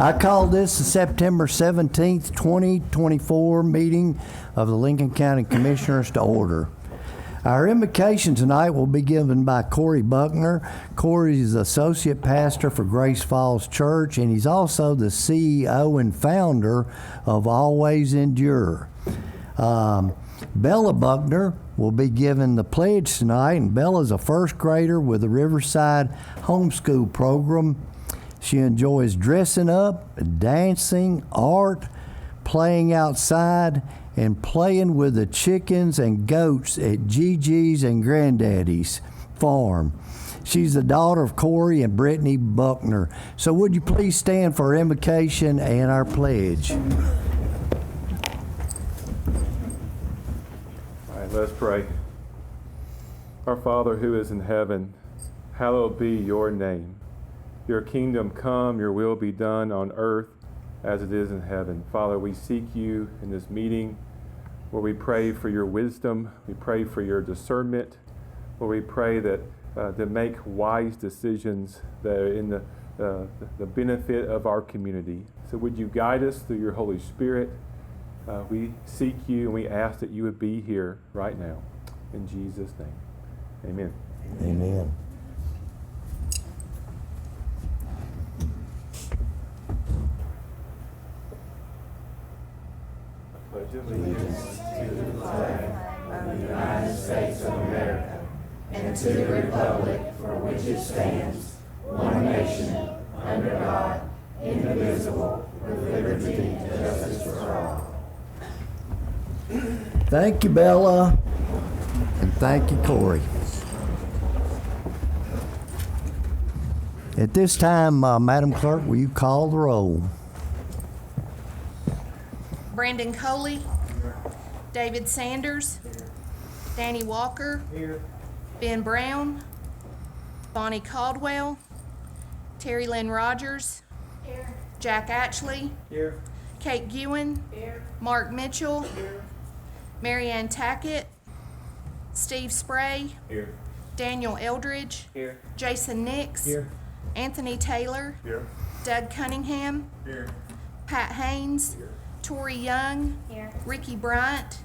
I call this the September 17th, 2024 meeting of the Lincoln County Commissioners to order. Our invocation tonight will be given by Corey Buckner. Corey is Associate Pastor for Grace Falls Church, and he's also the CEO and founder of Always Endure. Bella Buckner will be given the pledge tonight, and Bella's a first grader with the Riverside Homeschool Program. She enjoys dressing up, dancing, art, playing outside, and playing with the chickens and goats at Gigi's and Granddaddy's farm. She's the daughter of Corey and Brittany Buckner. So would you please stand for our invocation and our pledge? All right, let's pray. Our Father who is in heaven, hallowed be your name. Your kingdom come, your will be done on earth as it is in heaven. Father, we seek you in this meeting where we pray for your wisdom, we pray for your discernment, where we pray that to make wise decisions that are in the benefit of our community. So would you guide us through your Holy Spirit? We seek you and we ask that you would be here right now. In Jesus' name, amen. Amen. Allegiance to the flag of the United States of America and to the republic for which it stands, one nation, under God, indivisible, with liberty and justice for all. Thank you, Bella, and thank you, Corey. At this time, Madam Clerk, will you call the roll? Brandon Coley. David Sanders. Danny Walker. Here. Ben Brown. Bonnie Caldwell. Terry Lynn Rogers. Here. Jack Atchley. Here. Kate Gewen. Here. Mark Mitchell. Here. Mary Ann Tackett. Steve Spray. Here. Daniel Eldridge. Here. Jason Nix. Here. Anthony Taylor. Here. Doug Cunningham. Here. Pat Haynes. Here. Tori Young. Here. Ricky Bryant.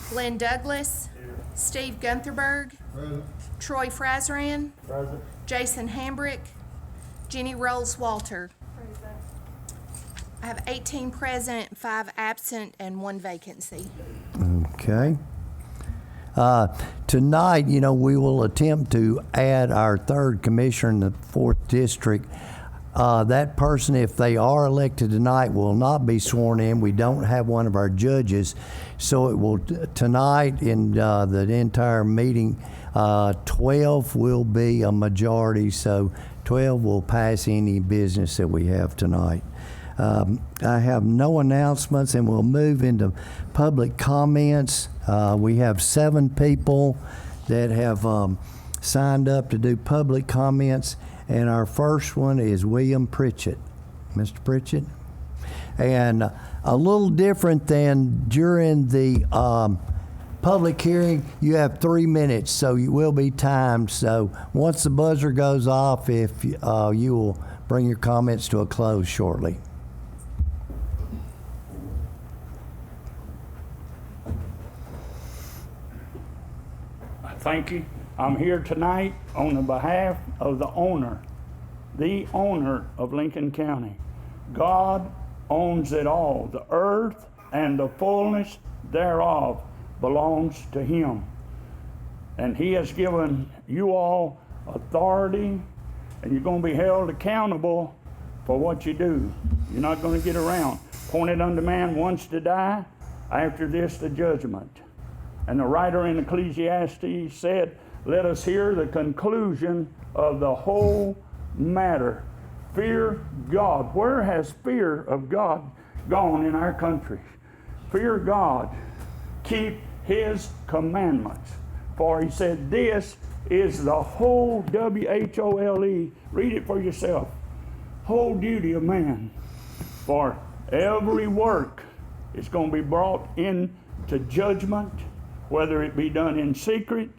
Glenn Douglas. Here. Steve Guntherberg. Present. Troy Frazran. Present. Jason Hambrick. Jenny Rolls Walter. I have 18 present, 5 absent, and 1 vacancy. Okay. Tonight, we will attempt to add our third commissioner in the 4th district. That person, if they are elected tonight, will not be sworn in. We don't have one of our judges. So it will, tonight in the entire meeting, 12 will be a majority. So 12 will pass any business that we have tonight. I have no announcements, and we'll move into public comments. We have 7 people that have signed up to do public comments, and our first one is William Pritchett. Mr. Pritchett? And a little different than during the public hearing, you have 3 minutes, so you will be timed. So once the buzzer goes off, if you will bring your comments to a close shortly. Thank you. I'm here tonight on the behalf of the owner of Lincoln County. God owns it all. The earth and the fullness thereof belongs to him. And he has given you all authority, and you're going to be held accountable for what you do. You're not going to get around. Appointed unto man once to die, after this the judgment. And the writer in Ecclesiastes said, let us hear the conclusion of the whole matter. Fear God. Where has fear of God gone in our country? Fear God. Keep his commandments. For he said, this is the whole, W-H-O-L-E, read it for yourself, whole duty of man. For every work is going to be brought into judgment, whether it be done in secret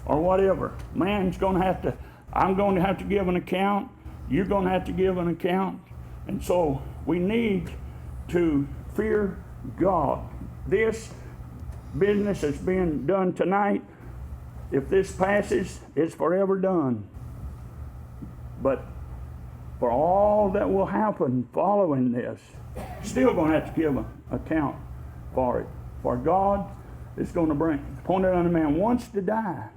or whatever. Man's going to have to, I'm going to have to give an account. You're going to have to give an account. And so we need to fear God. This business that's being done tonight, if this passes, it's forever done. But for all that will happen following this, still going to have to give an account for it. For God is going to bring, appointed unto man wants to die.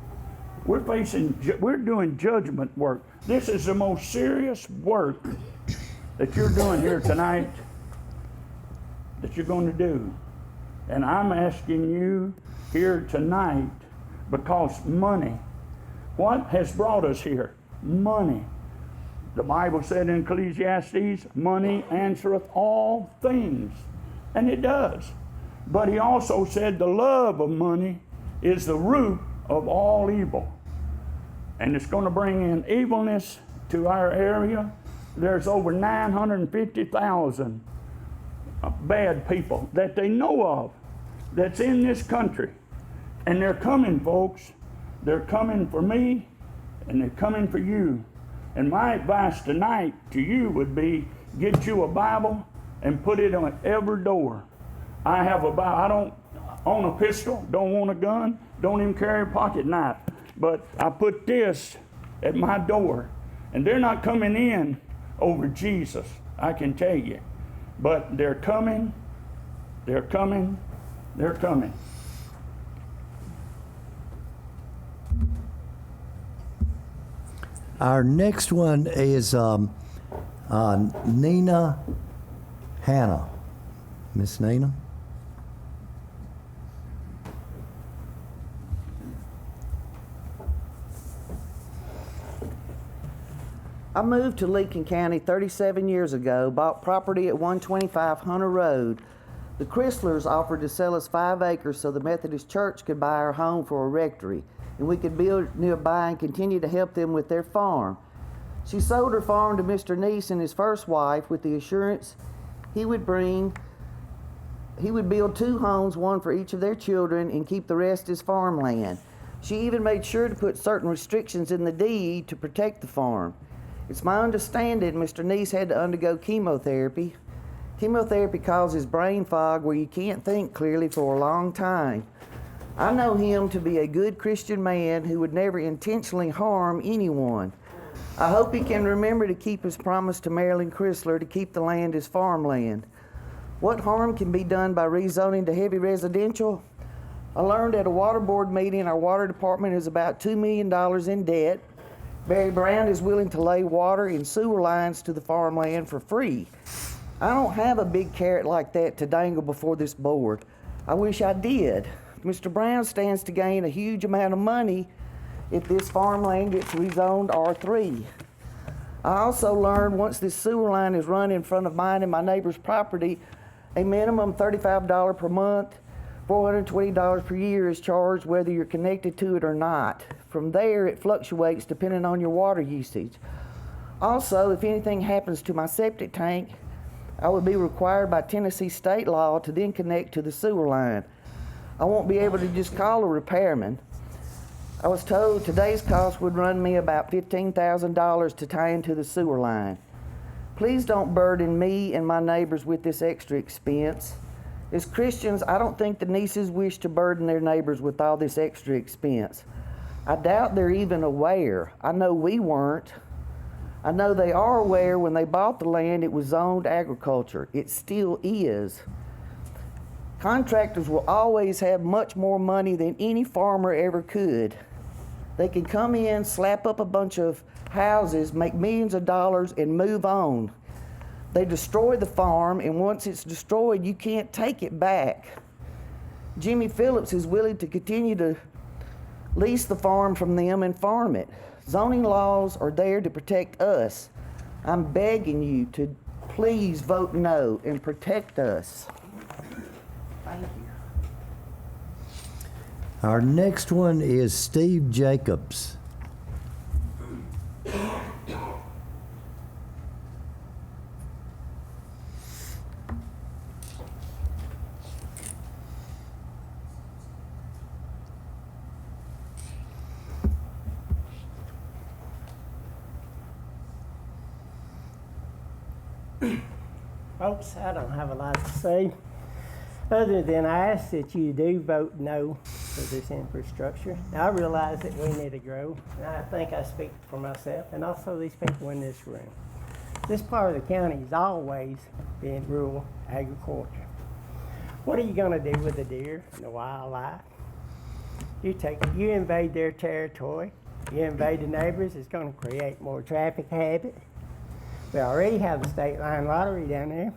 We're doing judgment work. This is the most serious work that you're doing here tonight, that you're going to do. And I'm asking you here tonight, because money, what has brought us here? Money. The Bible said in Ecclesiastes, money answereth all things. And it does. But he also said the love of money is the root of all evil. And it's going to bring in evilness to our area. There's over 950,000 bad people that they know of that's in this country. And they're coming, folks. They're coming for me, and they're coming for you. And my advice tonight to you would be, get you a Bible and put it on every door. I have a Bible. I don't own a pistol, don't want a gun, don't even carry a pocket knife. But I put this at my door. And they're not coming in over Jesus, I can tell you. But they're coming, they're coming, they're coming. Our next one is Nina Hannah. Miss Nina? I moved to Lincoln County 37 years ago, bought property at 125 Hunter Road. The Chryslers offered to sell us 5 acres so the Methodist Church could buy our home for a rectory, and we could build nearby and continue to help them with their farm. She sold her farm to Mr. Neese and his first wife with the assurance he would build 2 homes, one for each of their children, and keep the rest as farmland. She even made sure to put certain restrictions in the deed to protect the farm. It's my understanding Mr. Neese had to undergo chemotherapy. Chemotherapy causes brain fog where you can't think clearly for a long time. I know him to be a good Christian man who would never intentionally harm anyone. I hope he can remember to keep his promise to Marilyn Chrysler to keep the land as farmland. What harm can be done by rezoning to heavy residential? I learned at a water board meeting our water department is about $2 million in debt. Barry Brown is willing to lay water and sewer lines to the farmland for free. I don't have a big carrot like that to dangle before this board. I wish I did. Mr. Brown stands to gain a huge amount of money if this farmland gets rezoned R3. I also learned once this sewer line is run in front of mine and my neighbor's property, a minimum $35 per month, $420 per year is charged whether you're connected to it or not. From there, it fluctuates depending on your water usage. Also, if anything happens to my septic tank, I would be required by Tennessee state law to then connect to the sewer line. I won't be able to just call a repairman. I was told today's cost would run me about $15,000 to tie into the sewer line. Please don't burden me and my neighbors with this extra expense. As Christians, I don't think the Neeses wish to burden their neighbors with all this extra expense. I doubt they're even aware. I know we weren't. I know they are aware when they bought the land it was zoned agriculture. It still is. Contractors will always have much more money than any farmer ever could. They can come in, slap up a bunch of houses, make millions of dollars, and move on. They destroy the farm, and once it's destroyed, you can't take it back. Jimmy Phillips is willing to continue to lease the farm from them and farm it. Zoning laws are there to protect us. I'm begging you to please vote no and protect us. Thank you. Our next one is Steve Jacobs. Folks, I don't have a lot to say, other than I ask that you do vote no for this infrastructure. Now, I realize that we need to grow, and I think I speak for myself and also these people in this room. This part of the county has always been rural agriculture. What are you going to do with the deer and the wildlife? You invade their territory, you invade the neighbors, it's going to create more traffic habit. We already have the state line lottery down there.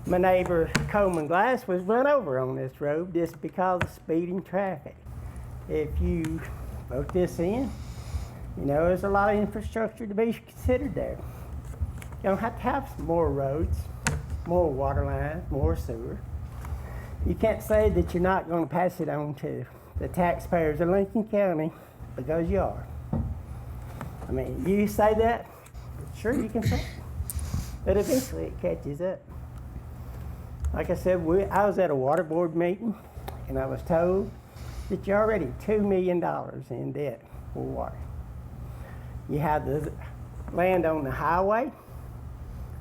My neighbor Coleman Glass was run over on this road just because of speeding traffic. If you vote this in, you know, there's a lot of infrastructure to be considered there. You don't have to have some more roads, more water lines, more sewer. You can't say that you're not going to pass it on to the taxpayers of Lincoln County, because you are. I mean, you say that, sure you can say it, but eventually it catches up. Like I said, I was at a water board meeting, and I was told that you're already $2 million in debt for water. You have the land on the highway,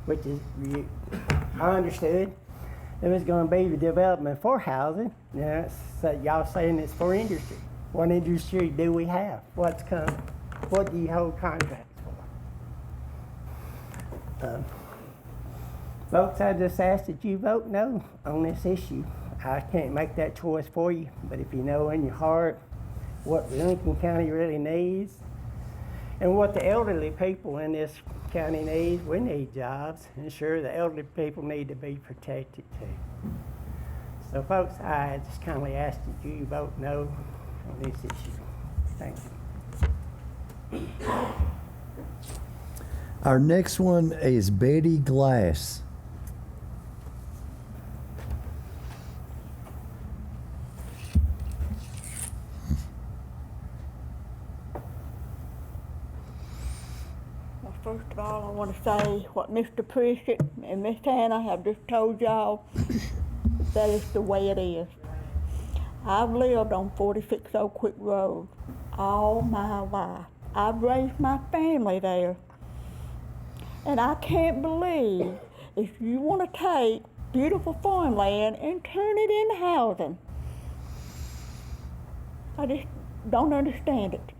which is, I understood, it was going to be the development for housing. Now, so y'all saying it's for industry. What industry do we have? What's coming? What do you hold contracts for? Folks, I just ask that you vote no on this issue. I can't make that choice for you, but if you know in your heart what Lincoln County really needs and what the elderly people in this county needs, we need jobs, and sure, the elderly people need to be protected too. So folks, I just kindly ask that you vote no on this issue. Thank you. Our next one is Betty Glass. Well, first of all, I want to say what Mr. Pritchett and Miss Hannah have just told y'all, that is the way it is. I've lived on 46 Oak Creek Road all my life. I've raised my family there. And I can't believe if you want to take beautiful farmland and turn it into housing. I just don't understand it.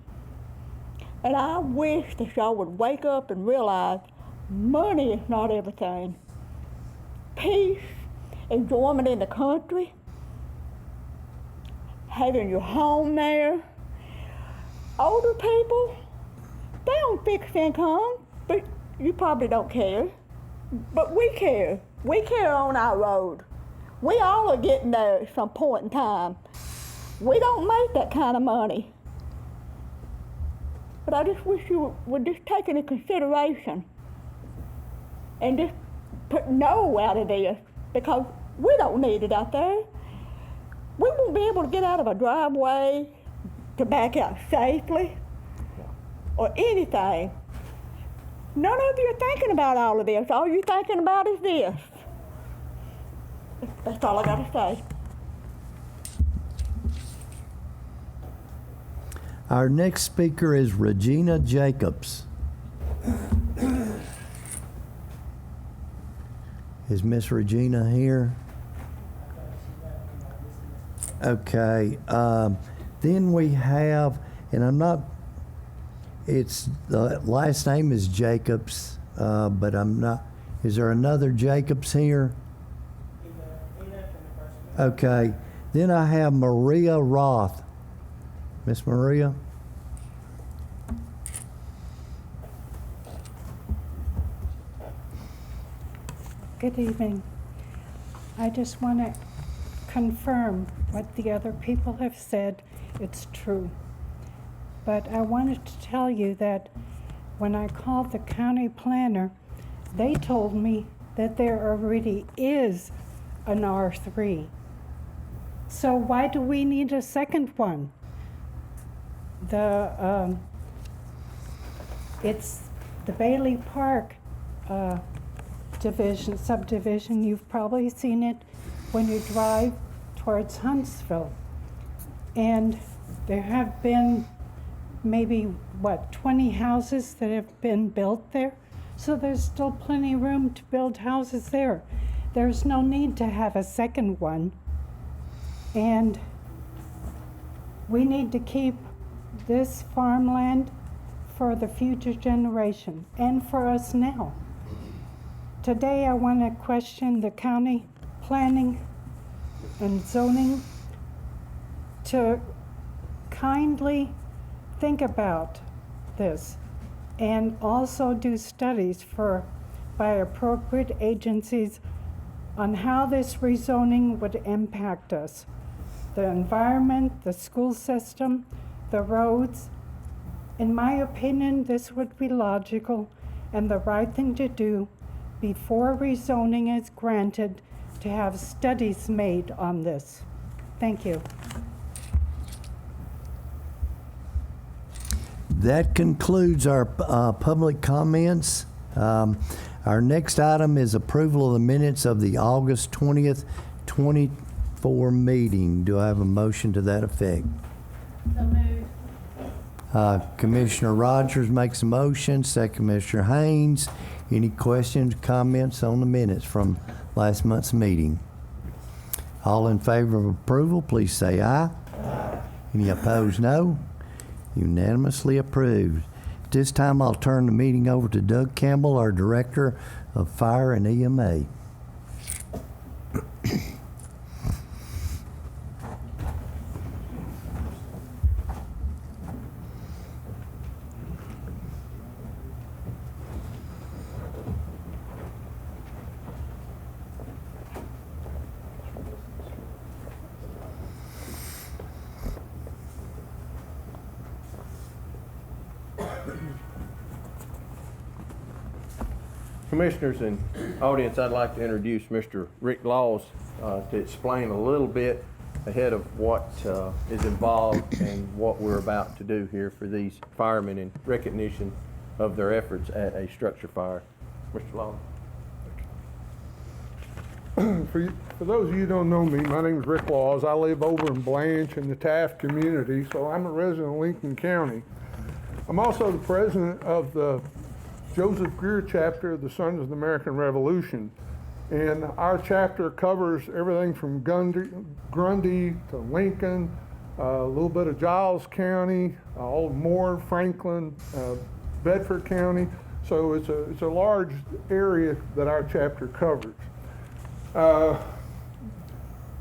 And I wish that y'all would wake up and realize money is not everything. Peace, enjoyment in the country, having your home there. Older people, they don't fix income, but you probably don't care. But we care. We care on our road. We all are getting there at some point in time. We don't make that kind of money. But I just wish you would just take into consideration and just put no out of this, because we don't need it out there. We won't be able to get out of a driveway to back out safely or anything. None of you are thinking about all of this. All you're thinking about is this. That's all I got to say. Our next speaker is Regina Jacobs. Is Miss Regina here? Okay. Then we have, and I'm not, it's, the last name is Jacobs, but I'm not, is there another Jacobs here? Okay. Then I have Maria Roth. Miss Maria? Good evening. I just want to confirm what the other people have said. It's true. But I wanted to tell you that when I called the county planner, they told me that there already is an R3. So why do we need a second one? It's the Bailey Park subdivision. You've probably seen it when you drive towards Huntsville. And there have been maybe, 20 houses that have been built there. So there's still plenty of room to build houses there. There's no need to have a second one. And we need to keep this farmland for the future generation and for us now. Today I want to question the county planning and zoning to kindly think about this and also do studies by appropriate agencies on how this rezoning would impact us. The environment, the school system, the roads. In my opinion, this would be logical and the right thing to do before rezoning is granted, to have studies made on this. Thank you. That concludes our public comments. Our next item is approval of the minutes of the August 20th, 24 meeting. Do I have a motion to that effect? So moved. Commissioner Rogers makes a motion, second Commissioner Haynes. Any questions, comments on the minutes from last month's meeting? All in favor of approval, please say aye. Aye. Any opposed, no. Unanimously approved. At this time, I'll turn the meeting over to Doug Campbell, our Director of Fire and EMA. Commissioners and audience, I'd like to introduce Mr. Rick Laws to explain a little bit ahead of what is involved and what we're about to do here for these firemen in recognition of their efforts at a structure fire. Mr. Laws. For those of you who don't know me, my name is Rick Laws. I live over in Blanche in the Taft community, so I'm a resident of Lincoln County. I'm also the president of the Joseph Greer chapter of the Sons of the American Revolution. And our chapter covers everything from Grundy to Lincoln, a little bit of Giles County, Old Moore, Franklin, Bedford County. So it's a large area that our chapter covers. The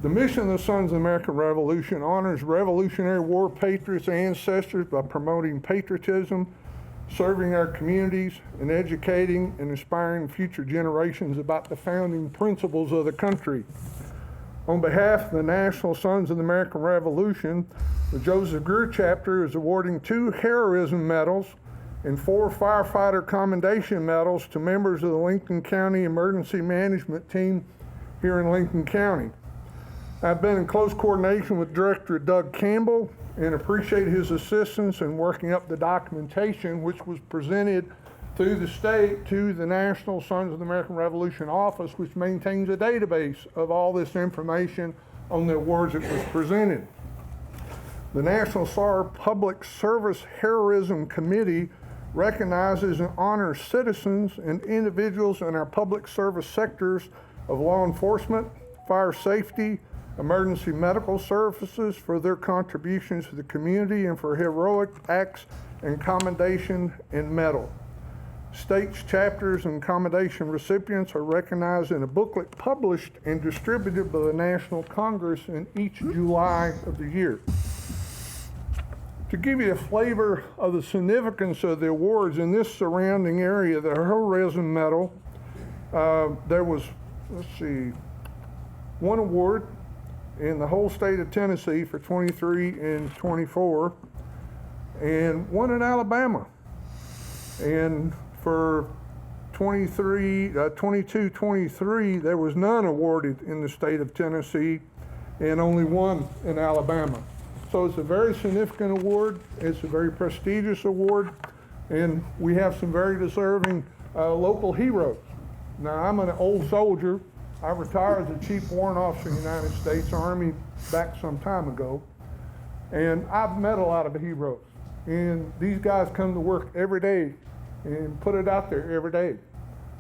mission of the Sons of the American Revolution honors Revolutionary War patriots' ancestors by promoting patriotism, serving our communities, and educating and inspiring future generations about the founding principles of the country. On behalf of the National Sons of the American Revolution, the Joseph Greer chapter is awarding 2 heroism medals and 4 firefighter commendation medals to members of the Lincoln County Emergency Management Team here in Lincoln County. I've been in close coordination with Director Doug Campbell and appreciate his assistance in working up the documentation which was presented through the state to the National Sons of the American Revolution Office, which maintains a database of all this information on the awards that was presented. The National SAR Public Service Heroism Committee recognizes and honors citizens and individuals in our public service sectors of law enforcement, fire safety, emergency medical services for their contributions to the community and for heroic acts and commendation and medal. States, chapters, and commendation recipients are recognized in a booklet published and distributed by the National Congress in each July of the year. To give you a flavor of the significance of the awards in this surrounding area, the Heroism Medal, there was, one award in the whole state of Tennessee for 23 and 24, and one in Alabama. And for 22-23, there was none awarded in the state of Tennessee and only one in Alabama. So it's a very significant award. It's a very prestigious award, and we have some very deserving local heroes. Now, I'm an old soldier. I retired as a Chief Warrant Officer in the United States Army back some time ago, and I've met a lot of heroes. And these guys come to work every day and put it out there every day.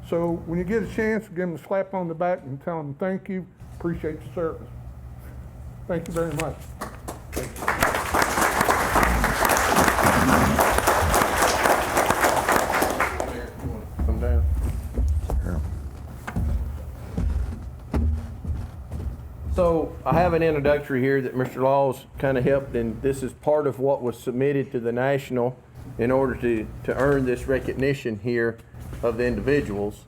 So when you get a chance, give them a slap on the back and tell them thank you, appreciate the service. Thank you very much. Come down. So I have an introductory here that Mr. Laws kind of helped, and this is part of what was submitted to the National in order to earn this recognition here of the individuals.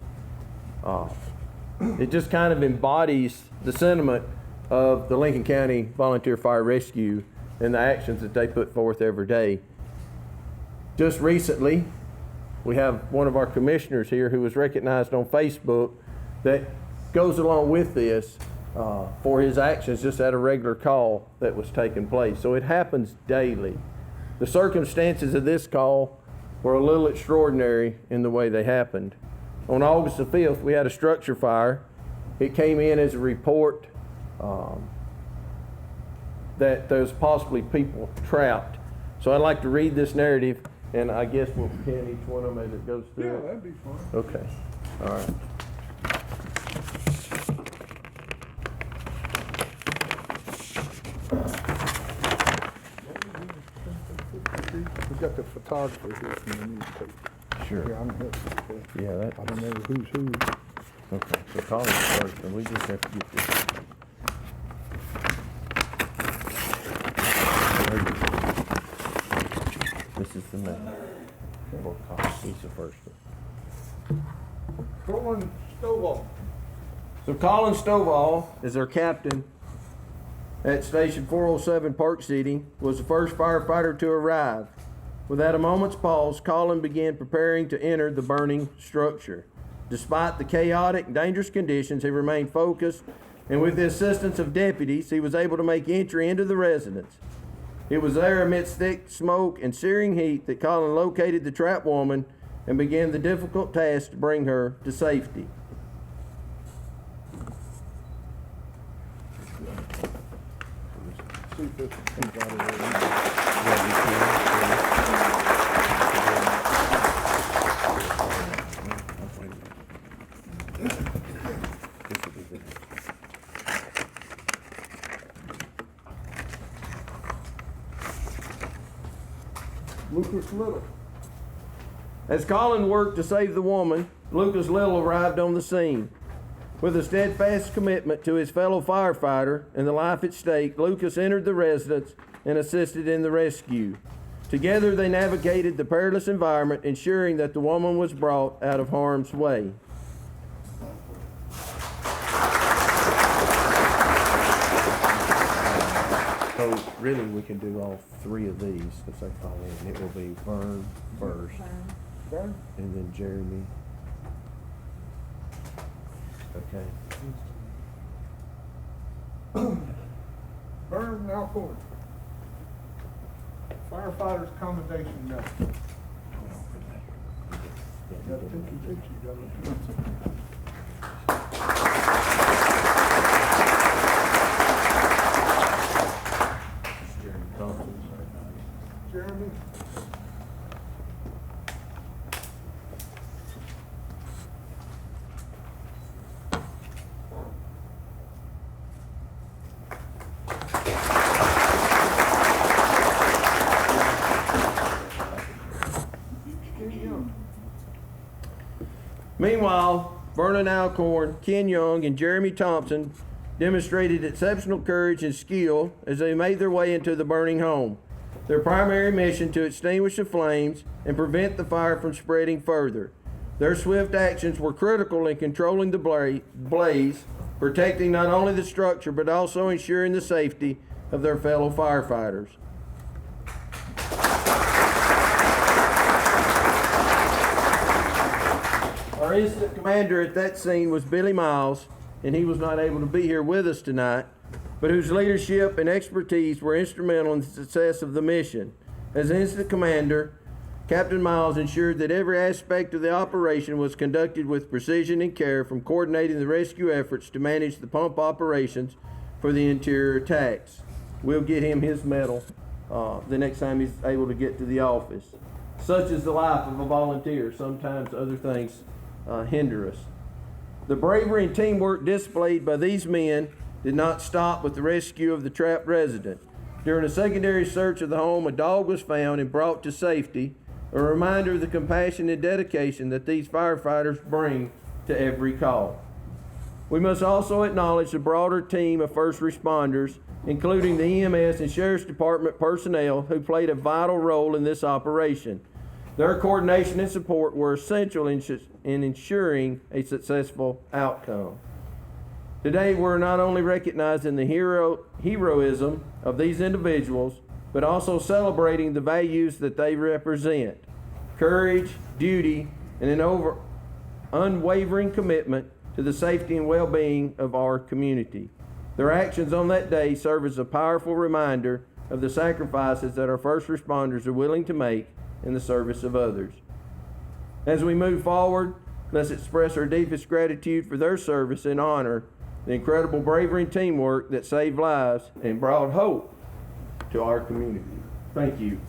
It just kind of embodies the sentiment of the Lincoln County Volunteer Fire Rescue and the actions that they put forth every day. Just recently, we have one of our commissioners here who was recognized on Facebook that goes along with this for his actions just at a regular call that was taking place. So it happens daily. The circumstances of this call were a little extraordinary in the way they happened. On August the 5th, we had a structure fire. It came in as a report that there's possibly people trapped. So I'd like to read this narrative, and I guess we'll can each one of them as it goes through. Yeah, that'd be fine. Okay. All right. We got the photographer here from the newspaper. Sure. Yeah, I'm here. Yeah, that. I don't know who's who. Okay. So call it first, and we just have to get this. This is the name. We'll call it. He's the first one. Colin Stovall. So Colin Stovall is our captain at Station 407 Park City, was the first firefighter to arrive. Without a moment's pause, Colin began preparing to enter the burning structure. Despite the chaotic and dangerous conditions, he remained focused, and with the assistance of deputies, he was able to make entry into the residence. It was there amidst thick smoke and searing heat that Colin located the trapped woman and began the difficult task to bring her to safety. Lucas Little. As Colin worked to save the woman, Lucas Little arrived on the scene. With a steadfast commitment to his fellow firefighter and the life at stake, Lucas entered the residence and assisted in the rescue. Together they navigated the perilous environment, ensuring that the woman was brought out of harm's way. So really we can do all three of these because they fall in. It will be Vern first, Vern? and then Jeremy. Okay. Vern Alcorn. Firefighters Commendation Medal. Got a pinky picture, you got it. Jeremy. Meanwhile, Vernon Alcorn, Ken Young, and Jeremy Thompson demonstrated exceptional courage and skill as they made their way into the burning home. Their primary mission to extinguish the flames and prevent the fire from spreading further. Their swift actions were critical in controlling the blaze, protecting not only the structure but also ensuring the safety of their fellow firefighters. Our incident commander at that scene was Billy Miles, and he was not able to be here with us tonight, but whose leadership and expertise were instrumental in the success of the mission. As incident commander, Captain Miles ensured that every aspect of the operation was conducted with precision and care, from coordinating the rescue efforts to manage the pump operations for the interior attacks. We'll get him his medal the next time he's able to get to the office. such is the life of a volunteer. Sometimes other things hinder us. The bravery and teamwork displayed by these men did not stop with the rescue of the trapped resident. During a secondary search of the home, a dog was found and brought to safety, a reminder of the compassion and dedication that these firefighters bring to every call. We must also acknowledge the broader team of first responders, including the EMS and Sheriff's Department personnel who played a vital role in this operation. Their coordination and support were essential in ensuring a successful outcome. Today, we're not only recognizing the heroism of these individuals, but also celebrating the values that they represent: courage, duty, and an unwavering commitment to the safety and well-being of our community. Their actions on that day serve as a powerful reminder of the sacrifices that our first responders are willing to make in the service of others. As we move forward, let's express our deepest gratitude for their service and honor the incredible bravery and teamwork that saved lives and brought hope to our community. Thank you.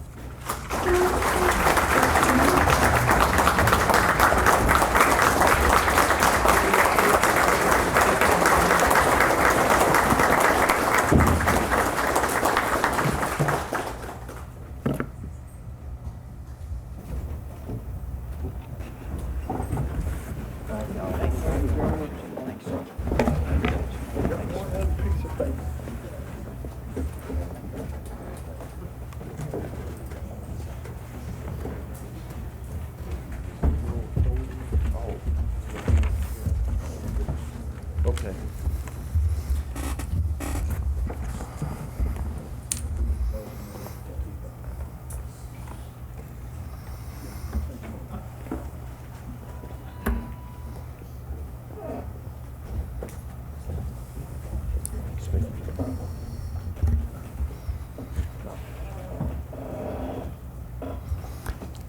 Okay.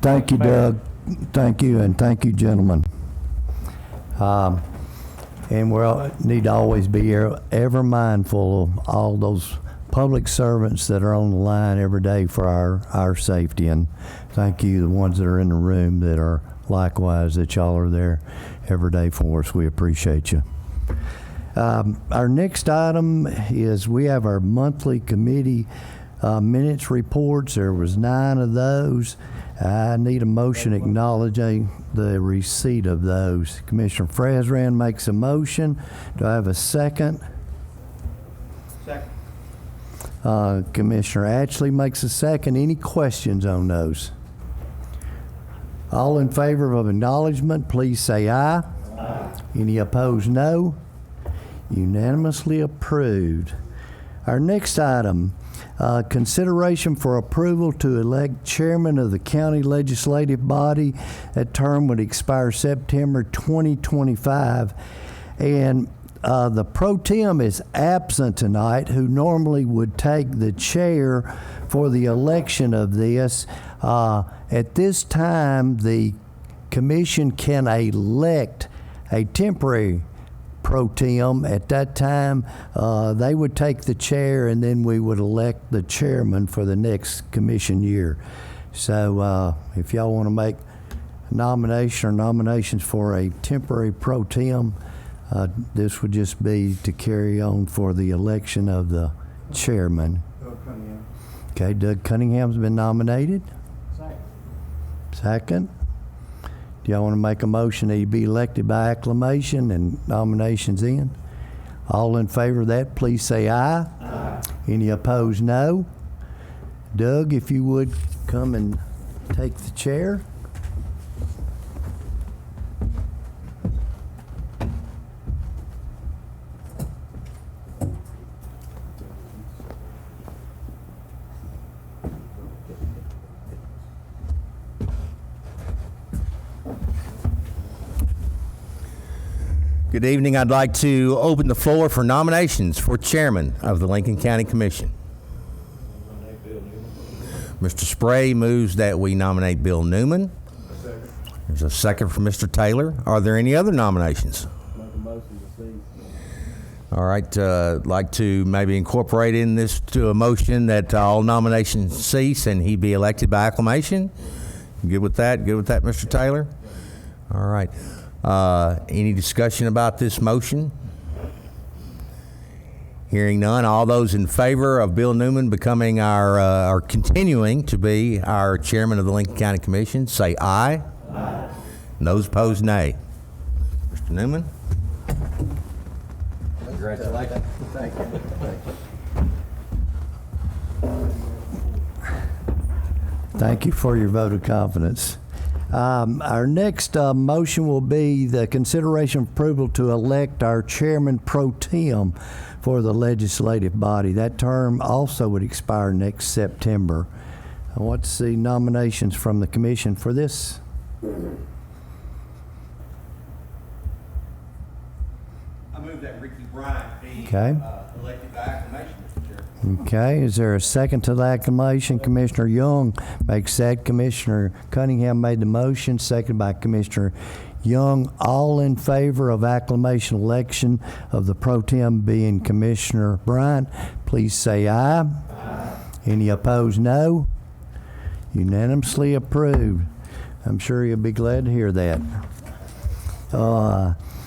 Thank you, Doug. Thank you, and thank you, gentlemen. And we need to always be ever mindful of all those public servants that are on the line every day for our safety. And thank you, the ones that are in the room that are likewise, that y'all are there every day for us. We appreciate you. Our next item is we have our monthly committee minutes reports. There was 9 of those. I need a motion acknowledging the receipt of those. Commissioner Frazran makes a motion. Do I have a second? Second. Commissioner Atchley makes a second. Any questions on those? All in favor of acknowledgement, please say aye. Aye. Any opposed, no. Unanimously approved. Our next item, consideration for approval to elect chairman of the county legislative body. That term would expire September 2025. And the pro tem is absent tonight, who normally would take the chair for the election of this. At this time, the commission can elect a temporary pro tem. At that time, they would take the chair, and then we would elect the chairman for the next commission year. So if y'all want to make a nomination or nominations for a temporary pro tem, this would just be to carry on for the election of the chairman. Doug Cunningham. Okay, Doug Cunningham's been nominated. Second. Do y'all want to make a motion that he be elected by acclamation and nominations in? All in favor of that, please say aye. Aye. Any opposed, no. Doug, if you would come and take the chair. Good evening. I'd like to open the floor for nominations for chairman of the Lincoln County Commission. Mr. Spray moves that we nominate Bill Newman. There's a second from Mr. Taylor. Are there any other nominations? All right. Like to maybe incorporate in this to a motion that all nominations cease and he be elected by acclamation. Good with that? Good with that, Mr. Taylor? All right. Any discussion about this motion? Hearing none, all those in favor of Bill Newman becoming or continuing to be our chairman of the Lincoln County Commission, say aye. Aye. And those opposed, nay. Mr. Newman? Congratulations. Thank you. Thank you for your vote of confidence. Our next motion will be the consideration of approval to elect our chairman pro tem for the legislative body. That term also would expire next September. What's the nominations from the commission for this? I move that Ricky Bryant be Okay. elected by acclamation, Mr. Chair. Okay, is there a second to the acclamation? Commissioner Young makes that. Commissioner Cunningham made the motion, seconded by Commissioner Young. All in favor of acclamation election of the pro tem being Commissioner Bryant, please say aye. Aye. Any opposed, no. Unanimously approved. I'm sure you'll be glad to hear that.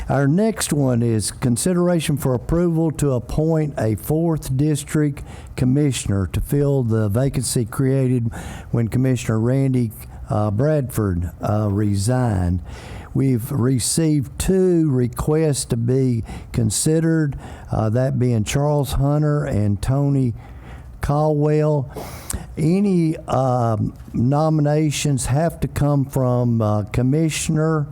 Our next one is consideration for approval to appoint a 4th District Commissioner to fill the vacancy created when Commissioner Randy Bradford resigned. We've received 2 requests to be considered, that being Charles Hunter and Tony Caldwell. Any nominations have to come from Commissioner,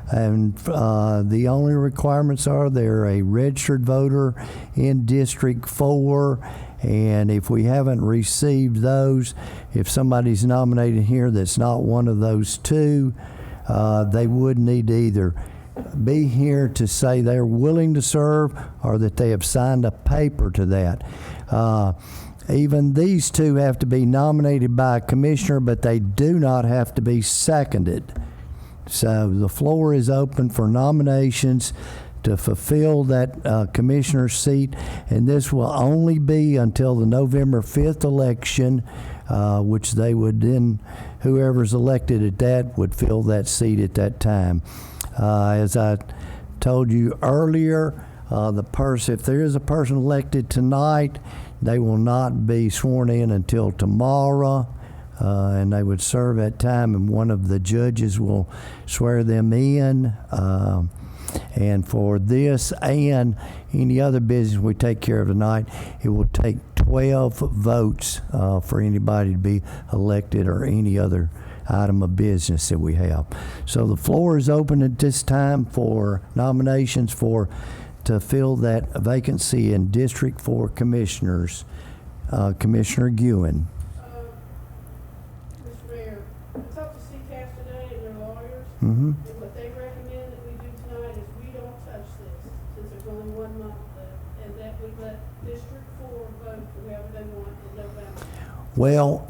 and the only requirements are they're a registered voter in District 4, and if we haven't received those, if somebody's nominated here that's not one of those 2, they would need to either be here to say they're willing to serve or that they have signed a paper to that. Even these 2 have to be nominated by a commissioner, but they do not have to be seconded. So the floor is open for nominations to fulfill that commissioner seat, and this will only be until the November 5th election, which they would then, whoever's elected at that would fill that seat at that time. As I told you earlier, if there is a person elected tonight, they will not be sworn in until tomorrow. And they would serve that time, and one of the judges will swear them in. And for this and any other business we take care of tonight, it will take 12 votes for anybody to be elected or any other item of business that we have. So the floor is open at this time for nominations to fill that vacancy in District 4 commissioners. Commissioner Guin. And what they recommend that we do tonight is we don't touch this, since there's only 1 month left, and that we let District 4 vote whoever they want in November. Well,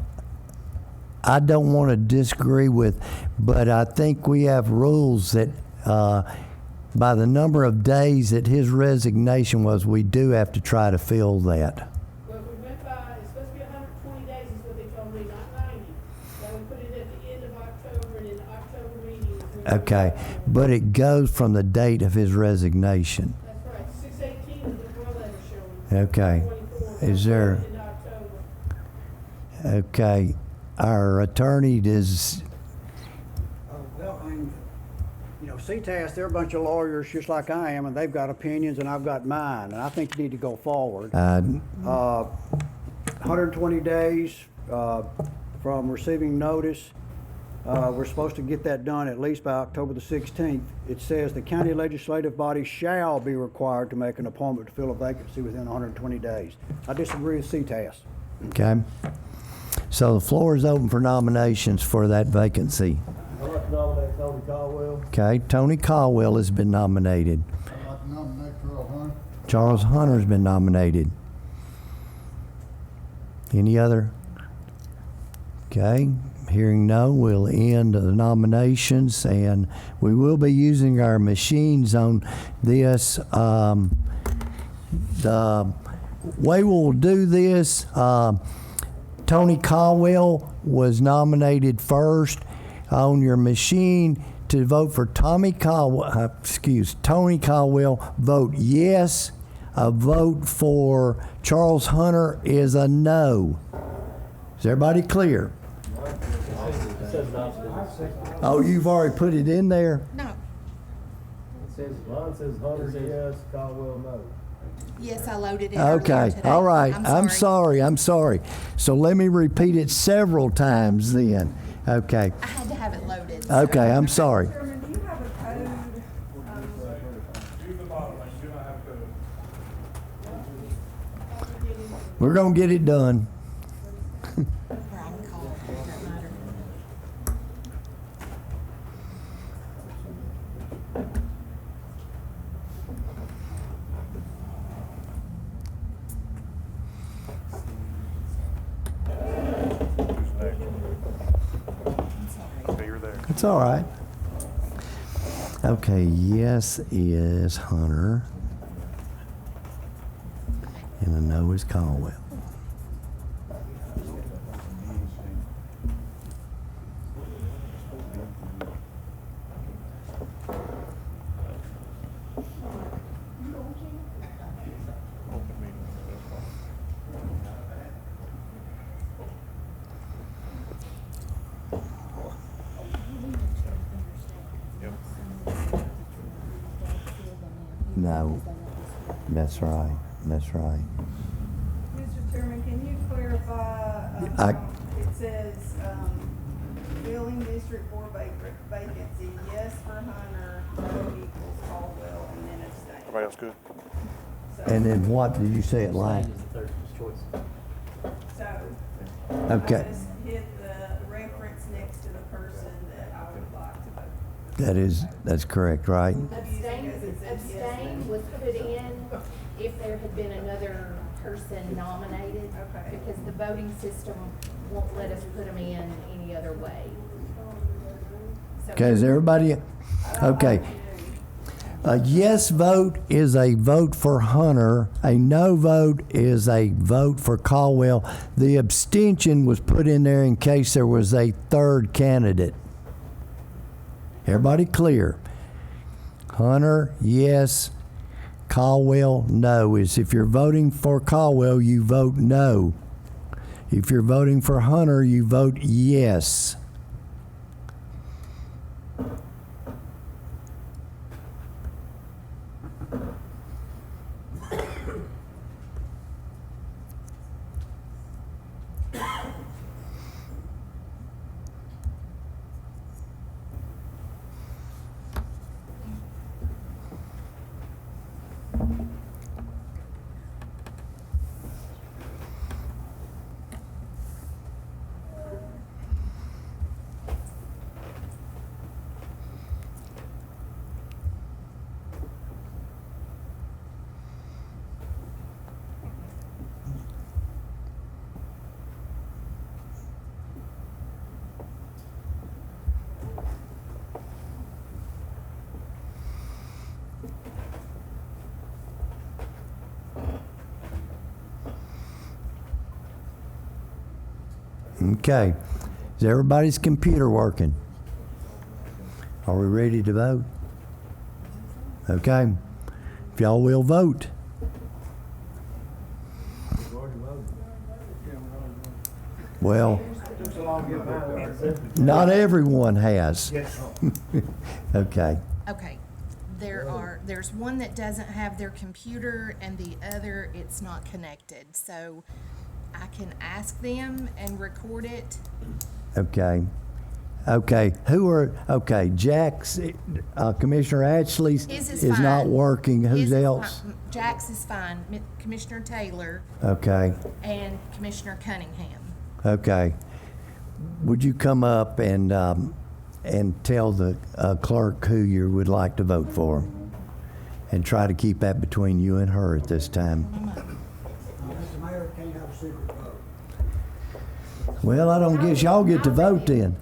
I don't want to disagree with, but I think we have rules that by the number of days that his resignation was, we do have to try to fill that. Well, we went by, it's supposed to be 120 days is what they told me, not 90. That we put it at the end of October, and in the October meeting. Okay, but it goes from the date of his resignation. That's right, 6/18 is what my letter showing. Okay. 24, Is there, in October. okay, our attorney does, Well, I mean, you know, CTAS, they're a bunch of lawyers just like I am, and they've got opinions, and I've got mine, and I think you need to go forward. 120 days from receiving notice. We're supposed to get that done at least by October the 16th. It says the county legislative body shall be required to make an appointment to fill a vacancy within 120 days. I disagree with CTAS. okay. So the floor is open for nominations for that vacancy. I'd like to nominate Tony Caldwell. Okay, Tony Caldwell has been nominated. I'd like to nominate Charles Hunter. Charles Hunter's been nominated. Any other? Okay, hearing none, we'll end the nominations, and we will be using our machines on this. The way we'll do this, Tony Caldwell was nominated first. on your machine to vote for Tony Caldwell, vote yes. A vote for Charles Hunter is a no. Is everybody clear? Oh, you've already put it in there? No. Ron says Hunter yes, Caldwell no. Yes, I loaded it earlier Okay, today. all right. I'm sorry. So let me repeat it several times then. Okay. I had to have it loaded. so- Okay, I'm sorry. Chairman, do you have a code? We're going to get it done. Brian called, doesn't matter. It's all right. Okay, yes is Hunter. And a no is Caldwell. No, that's right. That's right. Mr. Chairman, can you clarify, it says, filling District 4 vacancy, yes for Hunter, no equals Caldwell, and then abstain. Everybody else good? And then what did you say it like? So, Okay. I just hit the reference next to the person that I would like to vote. That's correct, right? Abstain was put in if there had been another person nominated. Okay. Because the voting system won't let us put them in any other way. So- Okay, is everybody, okay. A yes vote is a vote for Hunter. A no vote is a vote for Caldwell. The abstention was put in there in case there was a third candidate. Everybody clear? Hunter, yes. Caldwell, no. Is if you're voting for Caldwell, you vote no. If you're voting for Hunter, you vote yes. Okay. Is everybody's computer working? Are we ready to vote? Okay. If y'all will vote. Well, not everyone has. Okay. Okay, there's one that doesn't have their computer and the other, it's not connected. So I can ask them and record it. Okay. Okay. Jack's, Commissioner Ashley's His is is not fine. working. His Who's is else? fine. Jack's is fine, Commissioner Taylor Okay. and Commissioner Cunningham. Okay. Would you come up and tell the clerk who you would like to vote for? And try to keep that between you and her at this time. Mr. Mayor, can't have a secret vote. Well, I don't guess y'all get to vote then.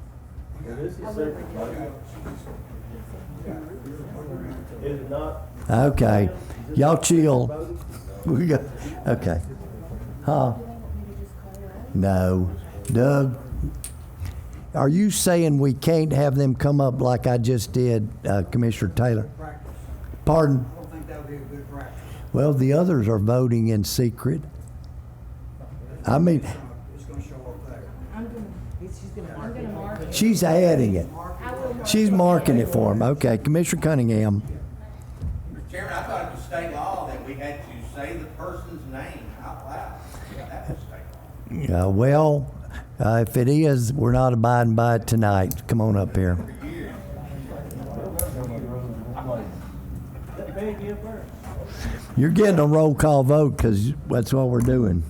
Is it not? Okay. Y'all chill. We go. Okay. Huh? No. Doug? are you saying we can't have them come up like I just did, Commissioner Taylor? Practice. Pardon? I don't think that would be a good practice. Well, the others are voting in secret. I mean, It's gonna show up there. I'm gonna mark it. she's adding it. I will mark She's it. marking it for him. Okay, Commissioner Cunningham. Mr. Chairman, I thought it was state law that we had to say the person's name out loud. That was state law. Well, if it is, we're not abiding by it tonight. Come on up here. You're getting a roll call vote because that's what we're doing.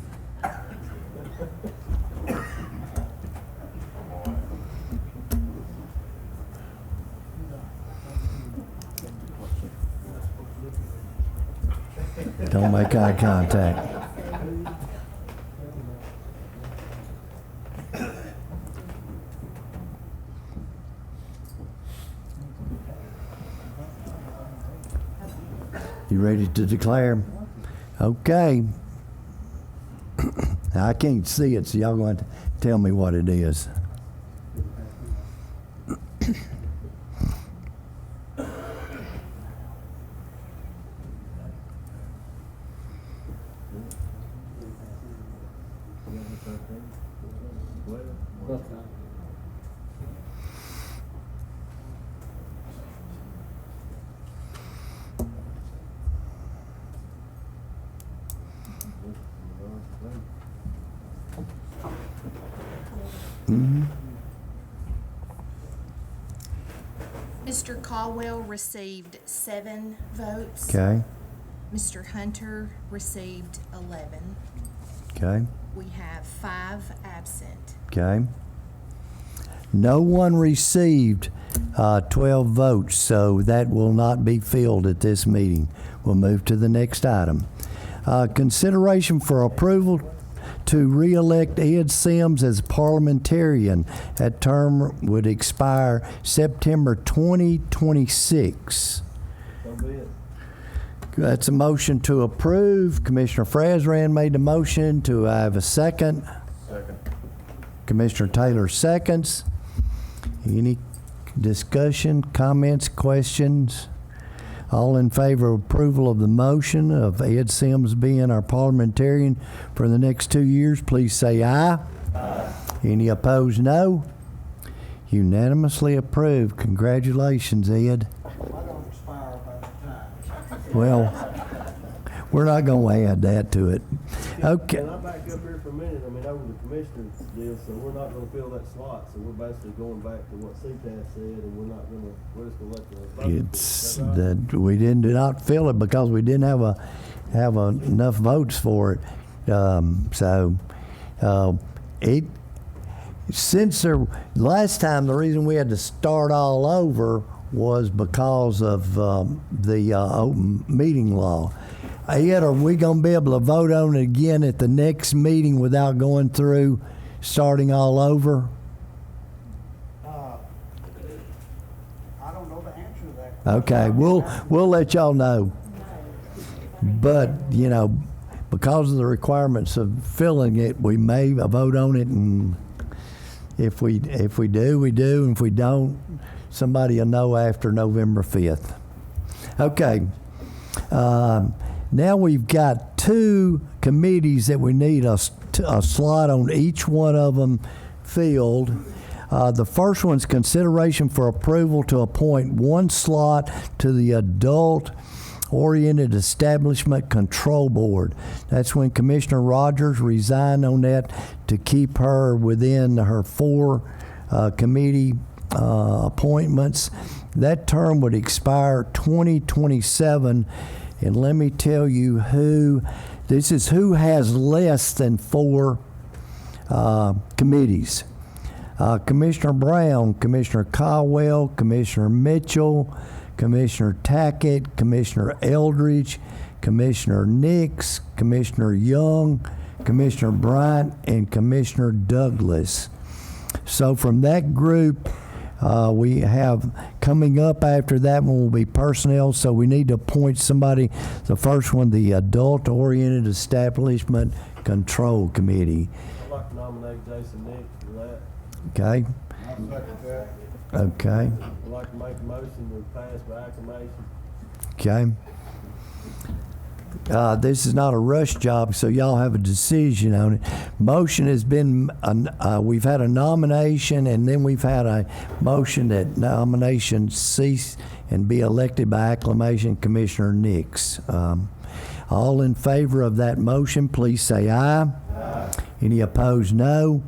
Don't make eye contact. You ready to declare? Okay. I can't see it, so y'all going to tell me what it is. Mr. Caldwell received 7 votes. Okay, Mr. Hunter received 11. okay, We have 5 absent. okay. No one received 12 votes, so that will not be filled at this meeting. We'll move to the next item. Consideration for approval to re-elect Ed Sims as parliamentarian. That term would expire September 2026. That's a motion to approve. Commissioner Frazran made the motion. Do I have a second? Second. Commissioner Taylor seconds. Any discussion, comments, questions? All in favor of approval of the motion of Ed Sims being our parliamentarian for the next 2 years, please say aye. Aye. Any opposed, no. Unanimously approved. Congratulations, Ed. I don't expire by the time. Well, we're not going to add that to it. Okay. Can I back up here for a minute? I mean, over the commissioner's deal, so we're not gonna fill that slot, so we're basically going back to what CTAS said, and we're just gonna let the vote. It's that we did not fill it because we didn't have enough votes for it. Last time the reason we had to start all over was because of the open meeting law. Ed, are we going to be able to vote on it again at the next meeting without going through starting all over? I don't know the answer to that. Okay, we'll let y'all know. But, you know, because of the requirements of filling it, we may vote on it, and if we do, we do, and if we don't, somebody will know after November 5th. Okay. Now we've got 2 committees that we need a slot on each one of them filled. The first one's consideration for approval to appoint 1 slot to the Adult Oriented Establishment Control Board. That's when Commissioner Rogers resigned on that to keep her within her 4 committee appointments. That term would expire 2027. And let me tell you who has less than 4 committees. Commissioner Brown, Commissioner Caldwell, Commissioner Mitchell, Commissioner Tackett, Commissioner Eldridge, Commissioner Nix, Commissioner Young, Commissioner Bryant, and Commissioner Douglas. So from that group, we have coming up after that one will be personnel, so we need to appoint somebody. The first one, the Adult Oriented Establishment Control Committee. I'd like to nominate Jason Nix for that. Okay. I'll second that. Okay. I'd like to make a motion to pass by acclamation. Okay. This is not a rush job, so y'all have a decision on it. Motion has been, we've had a nomination, and then we've had a motion that nomination cease and be elected by acclamation, Commissioner Nix. All in favor of that motion, please say aye. Aye. Any opposed, no.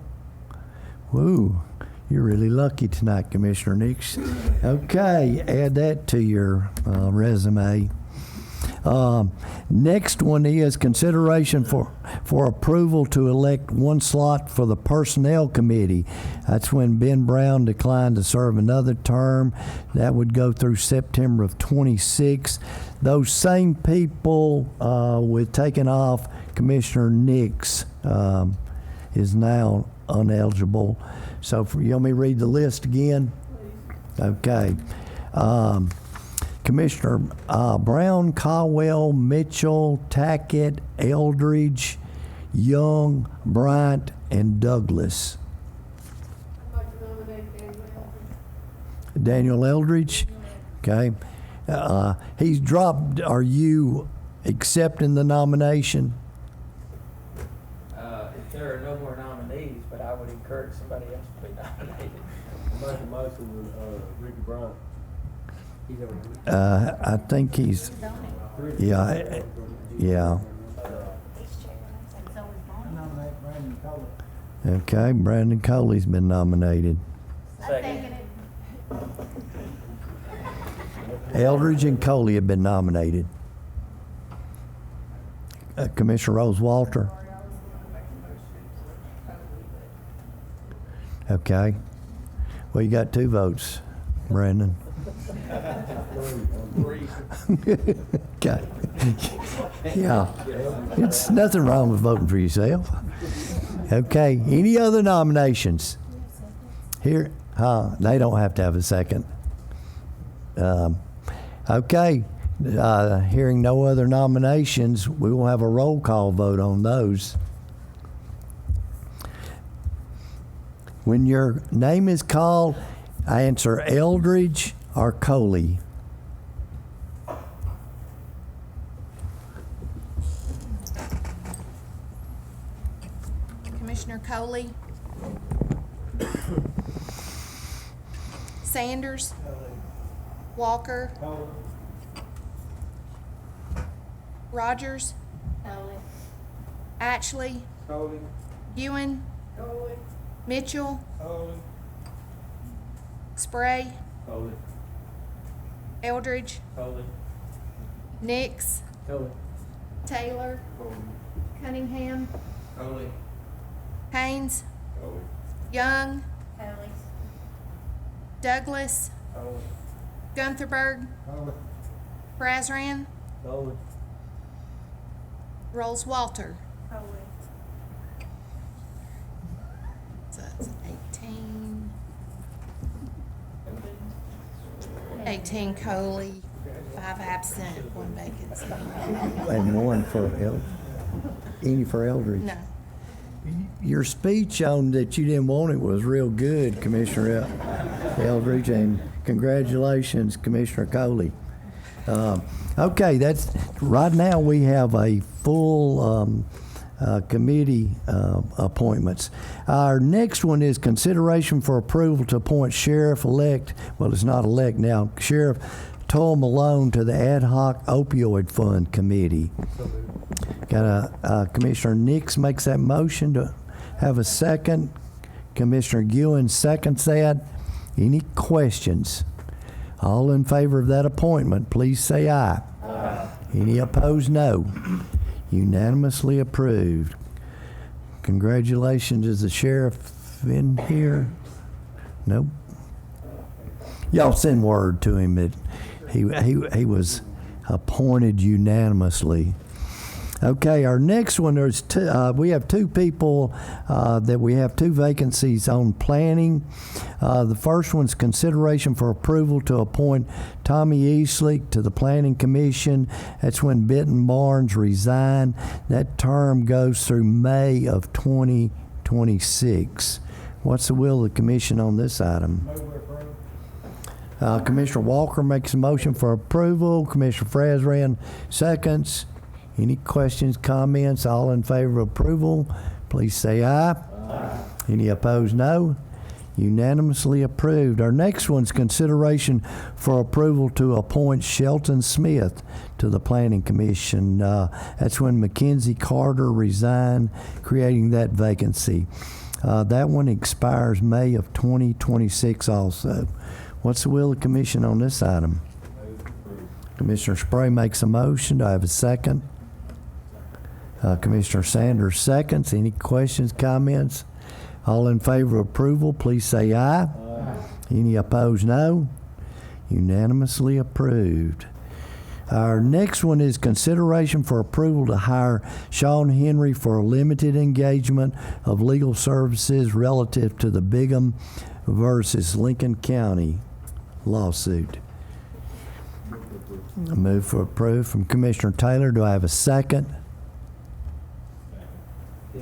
Woo, you're really lucky tonight, Commissioner Nix. Okay, add that to your resume. Next one is consideration for approval to elect one slot for the Personnel Committee. That's when Ben Brown declined to serve another term. That would go through September of 26. Those same people with taking off Commissioner Nix is now ineligible. So you want me to read the list again? Okay. Commissioner Brown, Caldwell, Mitchell, Tackett, Eldridge, Young, Bryant, and Douglas. Daniel Eldridge? Okay. He's dropped. Are you accepting the nomination? If there are no more nominees, but I would encourage somebody else to be nominated. I make a motion with Ricky Bryant. I think he's, yeah. Okay, Brandon Coley's been nominated. Eldridge and Coley have been nominated. Commissioner Rose Walter. Okay. Well, you got 2 votes, Brandon. Okay. Yeah. It's nothing wrong with voting for yourself. Okay. Any other nominations? Here? They don't have to have a second. Okay. Hearing no other nominations, we will have a roll call vote on those. When your name is called, answer Eldridge or Coley. Commissioner Coley. Sanders. Walker. Rogers. Ashley. Ewan. Mitchell. Spray. Eldridge. Nix. Taylor. Cunningham. Haynes. Young. Douglas. Guntherberg. Brazran. Rolls Walter. So that's 18 Coley, 5 absent, 1 vacancy. And 1 for any for Eldridge? No. Your speech on that you didn't want it was real good, Commissioner Eldridge, and congratulations, Commissioner Coley. Okay, that's right now we have a full committee appointments. Our next one is consideration for approval to appoint Sheriff-elect, well, it's not elect now, Sheriff Toll Malone to the Ad Hoc Opioid Fund Committee. Got Commissioner Nix makes that motion to have a second. Commissioner Ewan seconds that. Any questions? All in favor of that appointment, please say aye. Aye. Any opposed, no. Unanimously approved. Congratulations. Is the sheriff in here? Nope. Y'all send word to him that he was appointed unanimously. Okay, our next one, there's we have 2 people that we have 2 vacancies on planning. The first one's consideration for approval to appoint Tommy Eastlick to the Planning Commission. That's when Benton Barnes resigned. That term goes through May of 2026. What's the will of the commission on this item? Commissioner Walker makes a motion for approval. Commissioner Frazran seconds. Any questions, comments? All in favor of approval, please say aye. Aye. Any opposed, no. Unanimously approved. Our next one's consideration for approval to appoint Shelton Smith to the Planning Commission. That's when Mackenzie Carter resigned, creating that vacancy. That one expires May of 2026 also. What's the will of the commission on this item? Commissioner Spray makes a motion. Do I have a second? Commissioner Sanders seconds. Any questions, comments? All in favor of approval, please say aye. Aye. Any opposed, no. Unanimously approved. Our next one is consideration for approval to hire Sean Henry for a limited engagement of legal services relative to the Bigham versus Lincoln County lawsuit. A move for approve from Commissioner Taylor. Do I have a second?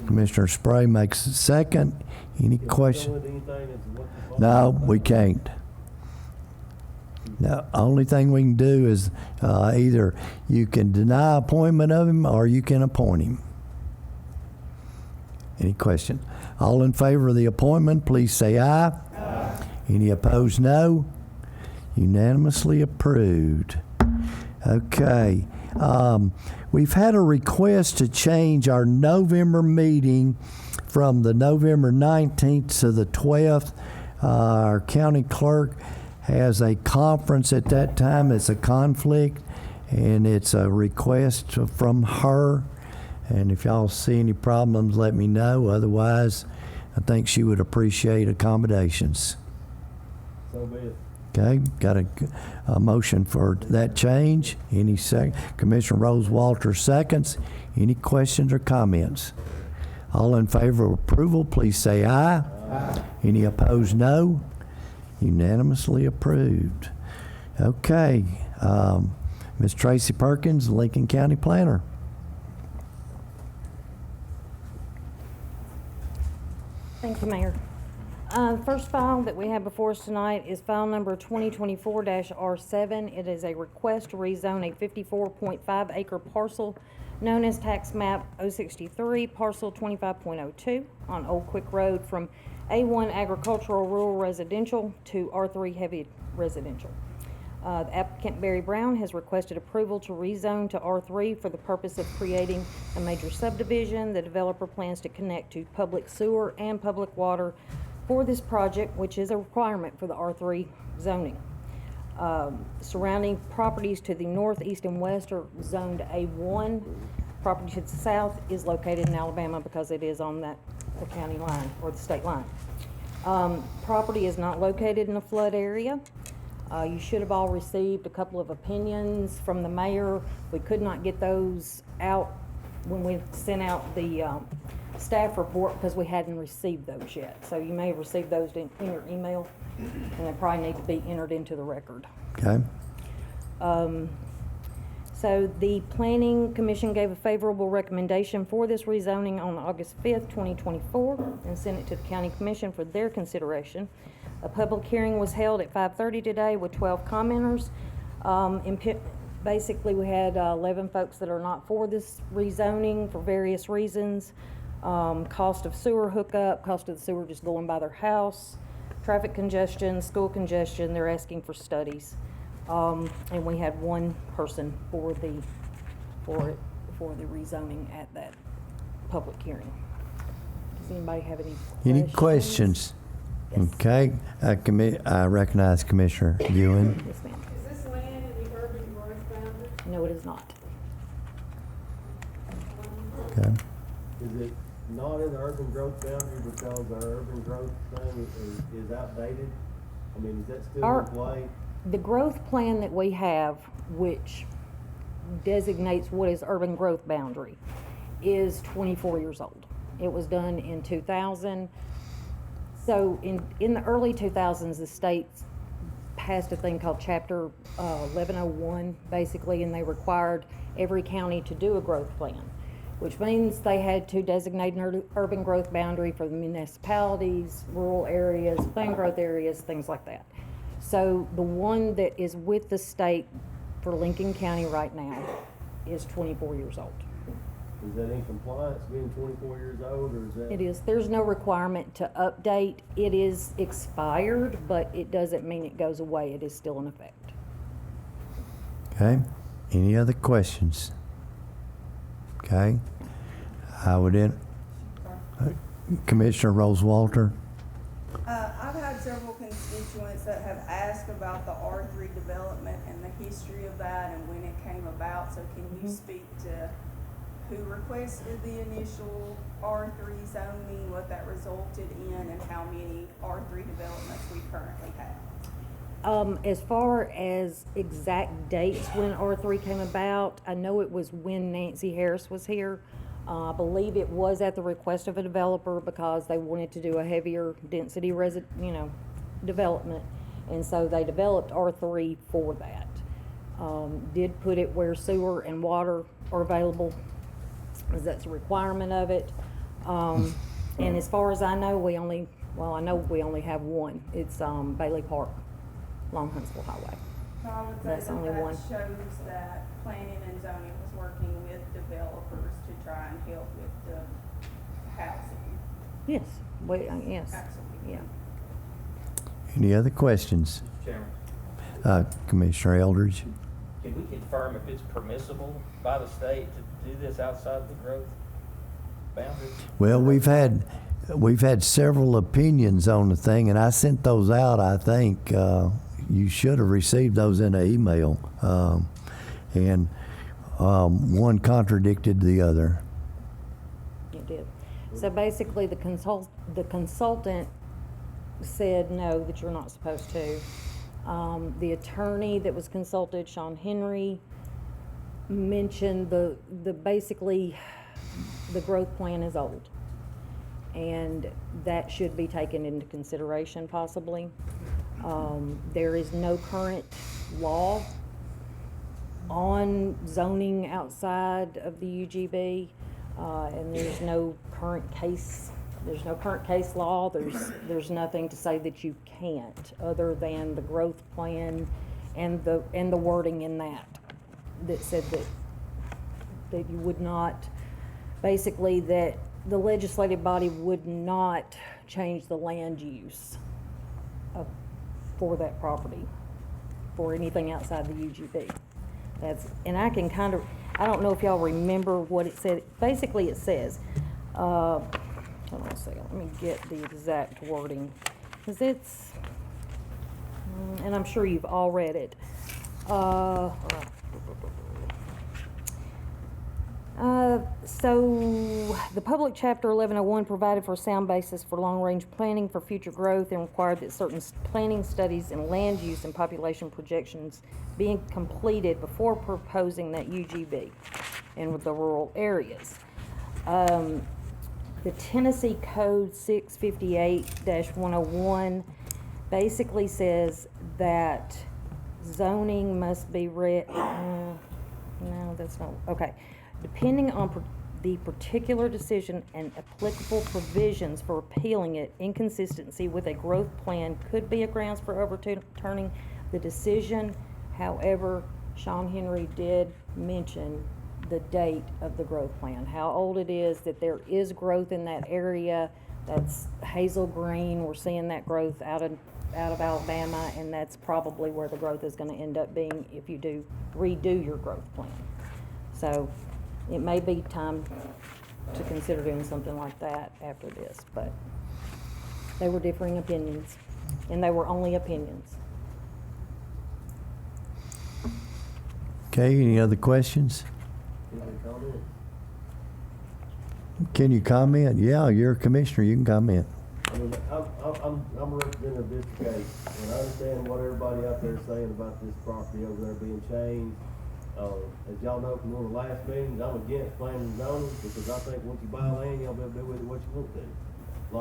Commissioner Spray makes a second. Any question? No, we can't. The only thing we can do is either you can deny appointment of him or you can appoint him. Any question? All in favor of the appointment, please say aye. Aye. Any opposed, no. Unanimously approved. Okay. We've had a request to change our November meeting from the November 19th to the 12th. Our county clerk has a conference at that time. It's a conflict, and it's a request from her. And if y'all see any problems, let me know. Otherwise, I think she would appreciate accommodations. So be it. Okay, got a motion for that change. Any second? Commissioner Rose Walter seconds. Any questions or comments? All in favor of approval, please say aye. Aye. Any opposed, no. Unanimously approved. Okay, Ms. Tracy Perkins, Lincoln County Planner. Thank you, Mayor. First file that we have before us tonight is file number 2024-R7. It is a request to rezone a 54.5 acre parcel known as tax map 063, parcel 25.02 on Old Quick Road from A1 agricultural rural residential to R3 heavy residential. The applicant Barry Brown has requested approval to rezone to R3 for the purpose of creating a major subdivision. The developer plans to connect to public sewer and public water for this project, which is a requirement for the R3 zoning. Surrounding properties to the north, east, and west are zoned A1. Property to the south is located in Alabama because it is on the county line or the state line. Property is not located in a flood area. You should have all received a couple of opinions from the mayor. We could not get those out when we sent out the staff report because we hadn't received those yet. So you may have received those in your email, and they probably need to be entered into the record. Okay. So the Planning Commission gave a favorable recommendation for this rezoning on August 5th, 2024, and sent it to the County Commission for their consideration. A public hearing was held at 5:30 today with 12 commenters. Basically, we had 11 folks that are not for this rezoning for various reasons. Cost of sewer hookup, cost of the sewer just going by their house, traffic congestion, school congestion. They're asking for studies. And we had one person for the rezoning at that public hearing. Does anybody have any questions? Any questions? Yes. Okay. I recognize Commissioner Ewan. Yes, ma'am. Is this land in the urban growth boundary? No, it is not. Okay. Is it not in the urban growth boundary because our urban growth thing is outdated? I mean, is that still in play? The growth plan that we have, which designates what is urban growth boundary, is 24 years old. It was done in 2000. So in the early 2000s, the state passed a thing called Chapter 1101, basically, and they required every county to do a growth plan. which means they had to designate an urban growth boundary for the municipalities, rural areas, planned growth areas, things like that. So the one that is with the state for Lincoln County right now is 24 years old. Is that in compliance, being 24 years old, or is that? It is. There's no requirement to update. It is expired, but it doesn't mean it goes away. It is still in effect. Okay, any other questions? Okay, I would Commissioner Rose-Walter. I've had several constituents that have asked about the R3 development and the history of that and when it came about. So can you speak to who requested the initial R3 zoning, what that resulted in, and how many R3 developments we currently have? As far as exact dates when R3 came about, I know it was when Nancy Harris was here. I believe it was at the request of a developer because they wanted to do a heavier density development, and so they developed R3 for that. Did put it where sewer and water are available, because that's a requirement of it. And as far as I know, I know we only have one. It's Bailey Park, Long Huntsville Highway. So I would say That's only one. shows that planning and zoning was working with developers to try and help with the housing. Yes, yes, Absolutely. yeah. Any other questions? Chairman, Commissioner Eldridge. can we confirm if it's permissible by the state to do this outside the growth boundaries? Well, we've had several opinions on the thing, and I sent those out. I think you should have received those in an email, and one contradicted the other. It did. So basically, the consultant said no, that you're not supposed to. The attorney that was consulted, Sean Henry, mentioned basically the growth plan is old, and that should be taken into consideration possibly. There is no current law on zoning outside of the UGB, and there's no current case law. There's nothing to say that you can't, other than the growth plan and the wording in that said that you would not, basically that the legislative body would not change the land use for that property for anything outside the UGB. And I can I don't know if y'all remember what it said. Basically it says, hold on a second, let me get the exact wording, because it's, and I'm sure you've all read it. So the public chapter 1101 provided for a sound basis for long-range planning for future growth and required that certain planning studies and land use and population projections being completed before proposing that UGB in the rural areas. The Tennessee Code 658-101 basically says that zoning must be no, that's not, okay. Depending on the particular decision and applicable provisions for appealing it, inconsistency with a growth plan could be a grounds for overturning the decision. However, Sean Henry did mention the date of the growth plan, how old it is, that there is growth in that area. That's Hazel Green. We're seeing that growth out of Alabama, and that's probably where the growth is going to end up being if you do redo your growth plan. So it may be time to consider doing something like that after this, but they were differing opinions, and they were only opinions. Okay, any other questions? Can you comment? Yeah, you're a commissioner, you can comment. I mean, I'm a representative of this case, and I understand what everybody out there is saying about this property over there being changed. As y'all know from one of the last meetings, I'm against planning and zoning, because I think once you buy land, y'all be able to do with it what you want to. A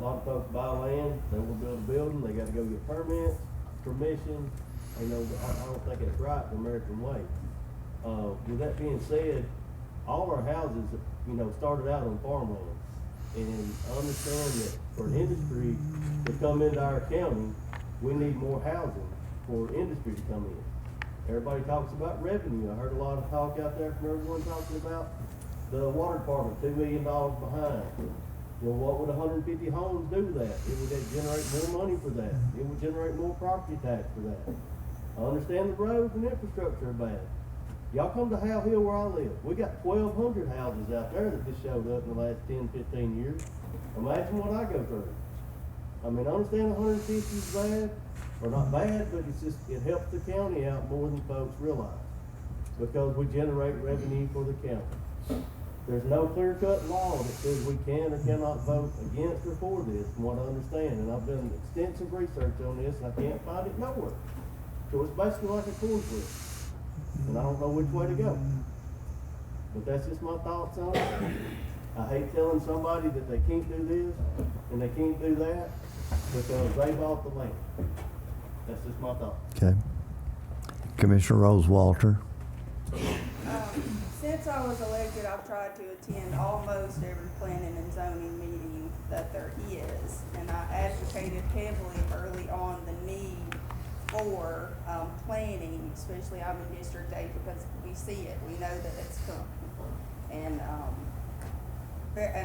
lot of folks buy land, they want to build a building, they gotta go get permits, permission. I don't think it's right the American way. With that being said, all of our houses, you know, started out on farmland. And I understand that for industry to come into our county, we need more housing for industry to come in. Everybody talks about revenue. I heard a lot of talk out there from everyone talking about the water department, $2 million behind. Well, what would 150 homes do to that? It would generate more money for that. It would generate more property tax for that. I understand the roads and infrastructure are bad. Y'all come to Howell Hill where I live. We got 1,200 houses out there that just showed up in the last 10, 15 years. Imagine what I go through. I mean, I understand 150 is bad, or not bad, but it's just, it helps the county out more than folks realize. Because we generate revenue for the county. There's no clear-cut law that says we can or cannot vote against or for this, from what I understand. And I've done extensive research on this, and I can't find it nowhere. So it's basically like a coin flip. And I don't know which way to go. But that's just my thoughts on it. I hate telling somebody that they can't do this and they can't do that because they bought the land. That's just my thought. Okay. Commissioner Rose-Walter. Since I was elected, I've tried to attend almost every planning and zoning meeting that there is. And I advocated heavily early on the need for planning, especially I'm in District 8 because we see it, we know that it's coming. And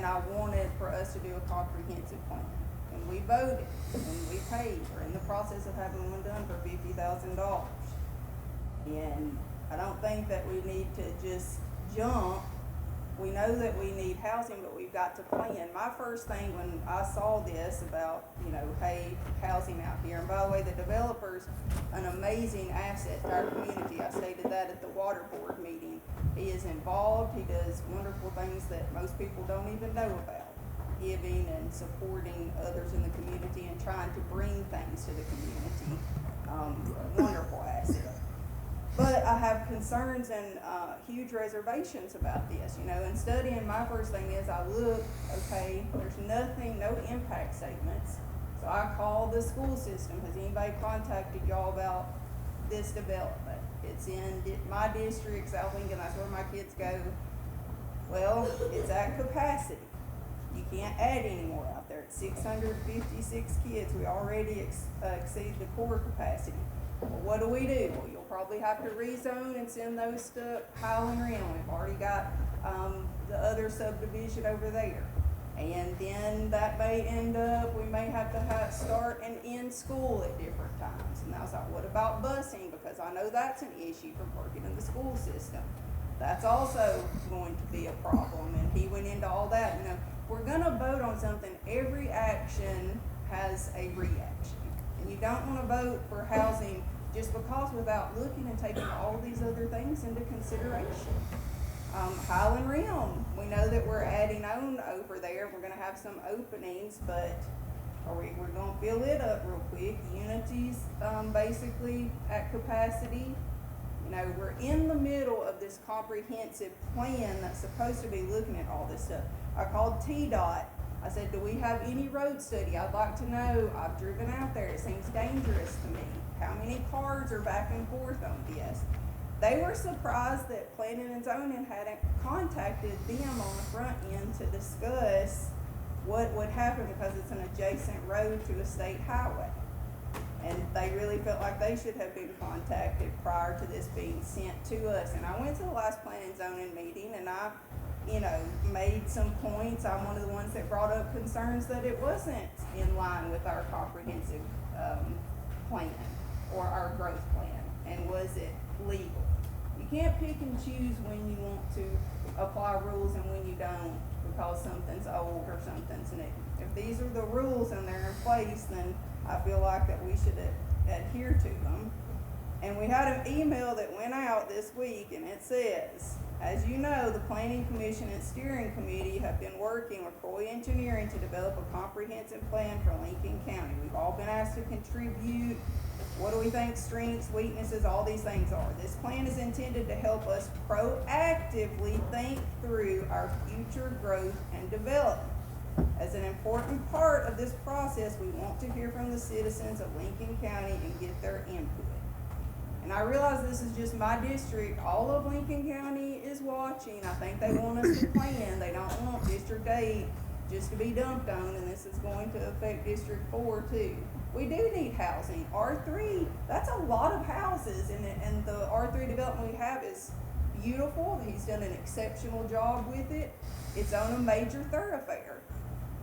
I wanted for us to do a comprehensive plan. And we voted, and we paid, we're in the process of having one done for $50,000. And I don't think that we need to just jump. We know that we need housing, but we've got to plan. My first thing when I saw this about, you know, hey, housing out here, and by the way, the developer's an amazing asset to our community. I stated that at the water board meeting. He is involved. He does wonderful things that most people don't even know about, giving and supporting others in the community and trying to bring things to the community. Wonderful asset. But I have concerns and huge reservations about this, you know, and studying, my first thing is I look, okay, there's nothing, no impact statements. So I called the school system. Has anybody contacted y'all about this development? It's in my district, South Lincoln, that's where my kids go. Well, it's at capacity. You can't add any more out there. It's 656 kids. We already exceed the core capacity. Well, what do? Well, you'll probably have to rezone and send those to Highland Rim. We've already got the other subdivision over there. And then that may end up, we may have to start and end school at different times. And I was like, what about busing? Because I know that's an issue for working in the school system. That's also going to be a problem. And he went into all that. You know, we're gonna vote on something, every action has a reaction. And you don't wanna vote for housing just because without looking and taking all these other things into consideration. Highland Rim, we know that we're adding on over there. We're gonna have some openings, but we're gonna fill it up real quick. Unity's basically at capacity. You know, we're in the middle of this comprehensive plan that's supposed to be looking at all this stuff. I called TDOT. I said, do we have any road study? I'd like to know. I've driven out there. It seems dangerous to me. How many cars are back and forth on this? They were surprised that Planning and Zoning hadn't contacted them on the front end to discuss what would happen because it's an adjacent road to a state highway. And they really felt like they should have been contacted prior to this being sent to us. And I went to the last Planning and Zoning meeting and I, you know, made some points. I'm one of the ones that brought up concerns that it wasn't in line with our comprehensive plan or our growth plan. And was it legal? You can't pick and choose when you want to apply rules and when you don't because something's old or something's new. If these are the rules and they're in place, then I feel like that we should adhere to them. And we had an email that went out this week and it says, as you know, the Planning Commission and Steering Committee have been working with Coy Engineering to develop a comprehensive plan for Lincoln County. We've all been asked to contribute. What do we think strengths, weaknesses, all these things are? This plan is intended to help us proactively think through our future growth and development. As an important part of this process, we want to hear from the citizens of Lincoln County and get their input. And I realize this is just my district. All of Lincoln County is watching. I think they want us to plan. They don't want District 8 just to be dumped on, and this is going to affect District 4 too. We do need housing. R3, that's a lot of houses, and the R3 development we have is beautiful. He's done an exceptional job with it. It's on a major thoroughfare.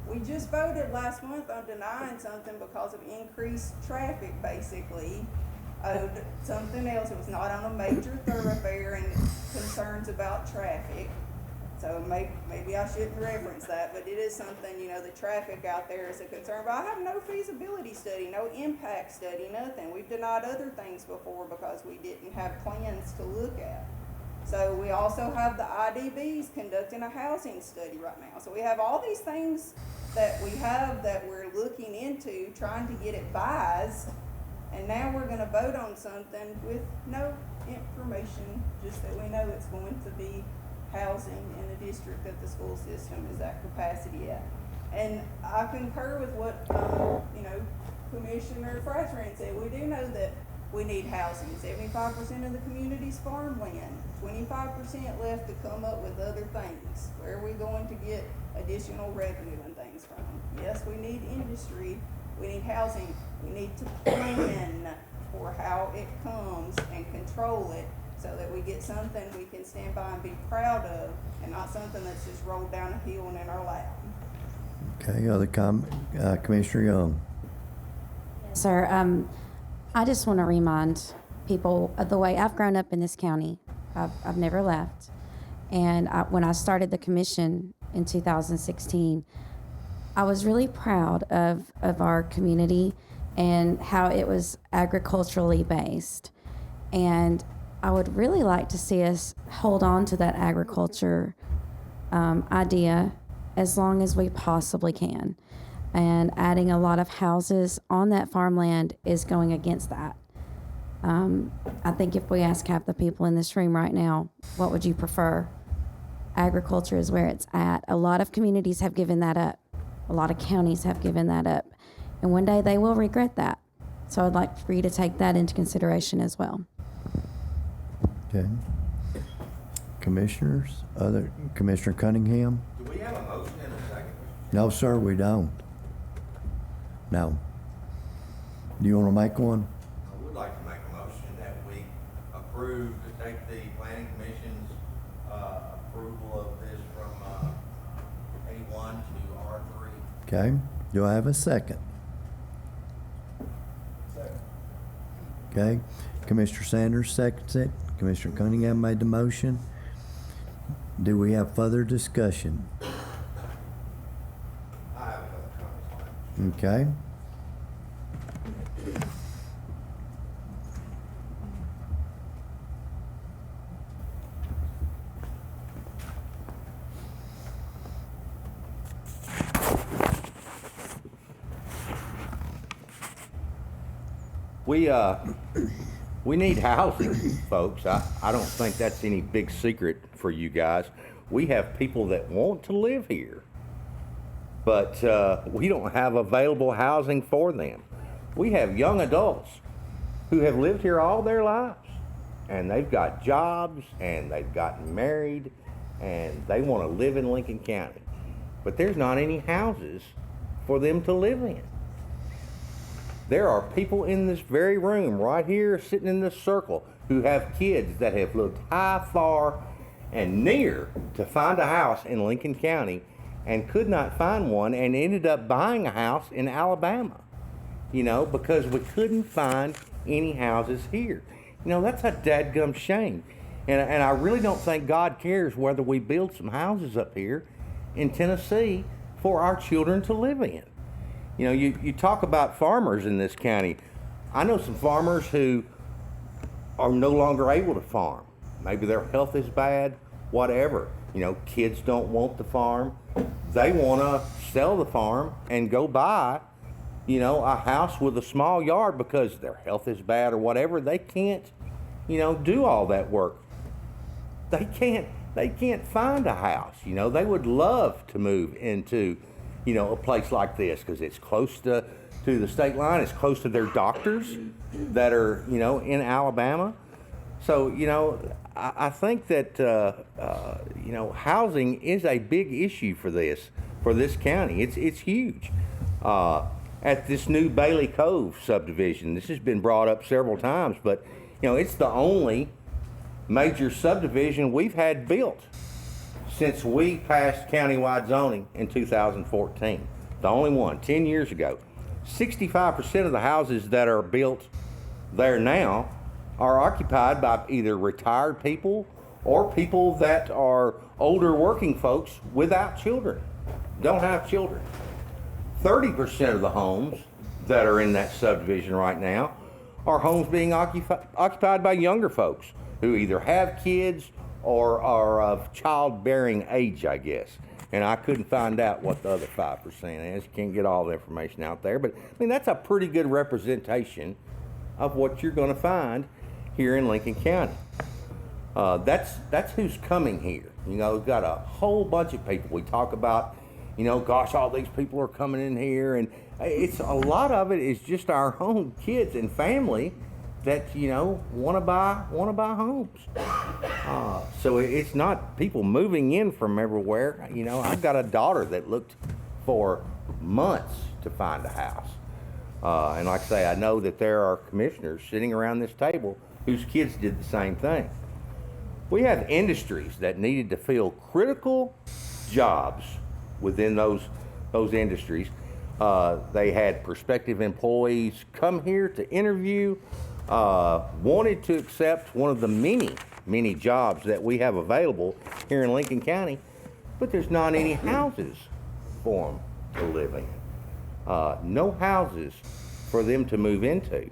We just voted last month on denying something because of increased traffic, basically. Something else. It was not on a major thoroughfare and concerns about traffic. So maybe I shouldn't reference that, but it is something, you know, the traffic out there is a concern. But I have no feasibility study, no impact study, nothing. We've denied other things before because we didn't have plans to look at. So we also have the IDBs conducting a housing study right now. So we have all these things that we have that we're looking into, trying to get advised, and now we're gonna vote on something with no information, just that we know it's going to be housing in the district that the school system is at capacity at. And I concur with what, Commissioner Frattrand said. We do know that we need housing. 75% of the community's farmland, 25% left to come up with other things. Where are we going to get additional revenue and things from? Yes, we need industry, we need housing, we need to plan for how it comes and control it so that we get something we can stand by and be proud of, and not something that's just rolled down a hill and in our lap. Okay, other Commissioner Young. Sir, I just want to remind people of the way I've grown up in this county. I've never left. And when I started the commission in 2016, I was really proud of our community and how it was agriculturally based. And I would really like to see us hold on to that agriculture idea as long as we possibly can. And adding a lot of houses on that farmland is going against that. I think if we ask half the people in this room right now, what would you prefer? Agriculture is where it's at. A lot of communities have given that up. A lot of counties have given that up. And one day they will regret that. So I'd like for you to take that into consideration as well. Okay. Commissioners, Commissioner Cunningham? Do we have a motion in a second? No, sir, we don't. No. Do you want to make one? I would like to make a motion that we approve to take the planning commission's approval of this from A1 to R3. Okay. Do I have a second? Second. Okay. Commissioner Sanders seconds it. Commissioner Cunningham made the motion. Do we have further discussion? I have another comment. Okay. We need housing, folks. I don't think that's any big secret for you guys. We have people that want to live here, but we don't have available housing for them. We have young adults who have lived here all their lives, and they've got jobs, and they've gotten married, and they want to live in Lincoln County. But there's not any houses for them to live in. There are people in this very room right here sitting in this circle who have kids that have looked high, far, and near to find a house in Lincoln County and could not find one and ended up buying a house in Alabama, because we couldn't find any houses here. That's a dadgum shame. And I really don't think God cares whether we build some houses up here in Tennessee for our children to live in. You talk about farmers in this county. I know some farmers who are no longer able to farm. Maybe their health is bad, whatever. Kids don't want the farm. They want to sell the farm and go buy, a house with a small yard because their health is bad or whatever. They can't, do all that work. They can't find a house. They would love to move into a place like this because it's close to to the state line. It's close to their doctors that are, in Alabama. So, I think that, housing is a big issue for this county. It's huge. At this new Bailey Cove subdivision, this has been brought up several times, but, it's the only major subdivision we've had built since we passed countywide zoning in 2014. The only one, 10 years ago. 65% of the houses that are built there now are occupied by either retired people or people that are older working folks without children, don't have children. 30% of the homes that are in that subdivision right now are homes being occupied by younger folks who either have kids or are of childbearing age, I guess. And I couldn't find out what the other 5% is. Can't get all the information out there. But, that's a pretty good representation of what you're going to find here in Lincoln County. That's who's coming here. We've got a whole bunch of people. We talk about, gosh, all these people are coming in here. And it's a lot of it is just our own kids and family that, want to buy homes. So it's not people moving in from everywhere. I've got a daughter that looked for months to find a house. And like I say, I know that there are commissioners sitting around this table whose kids did the same thing. We have industries that needed to fill critical jobs within those industries. They had prospective employees come here to interview, wanted to accept one of the many jobs that we have available here in Lincoln County, but there's not any houses for them to live in. No houses for them to move into.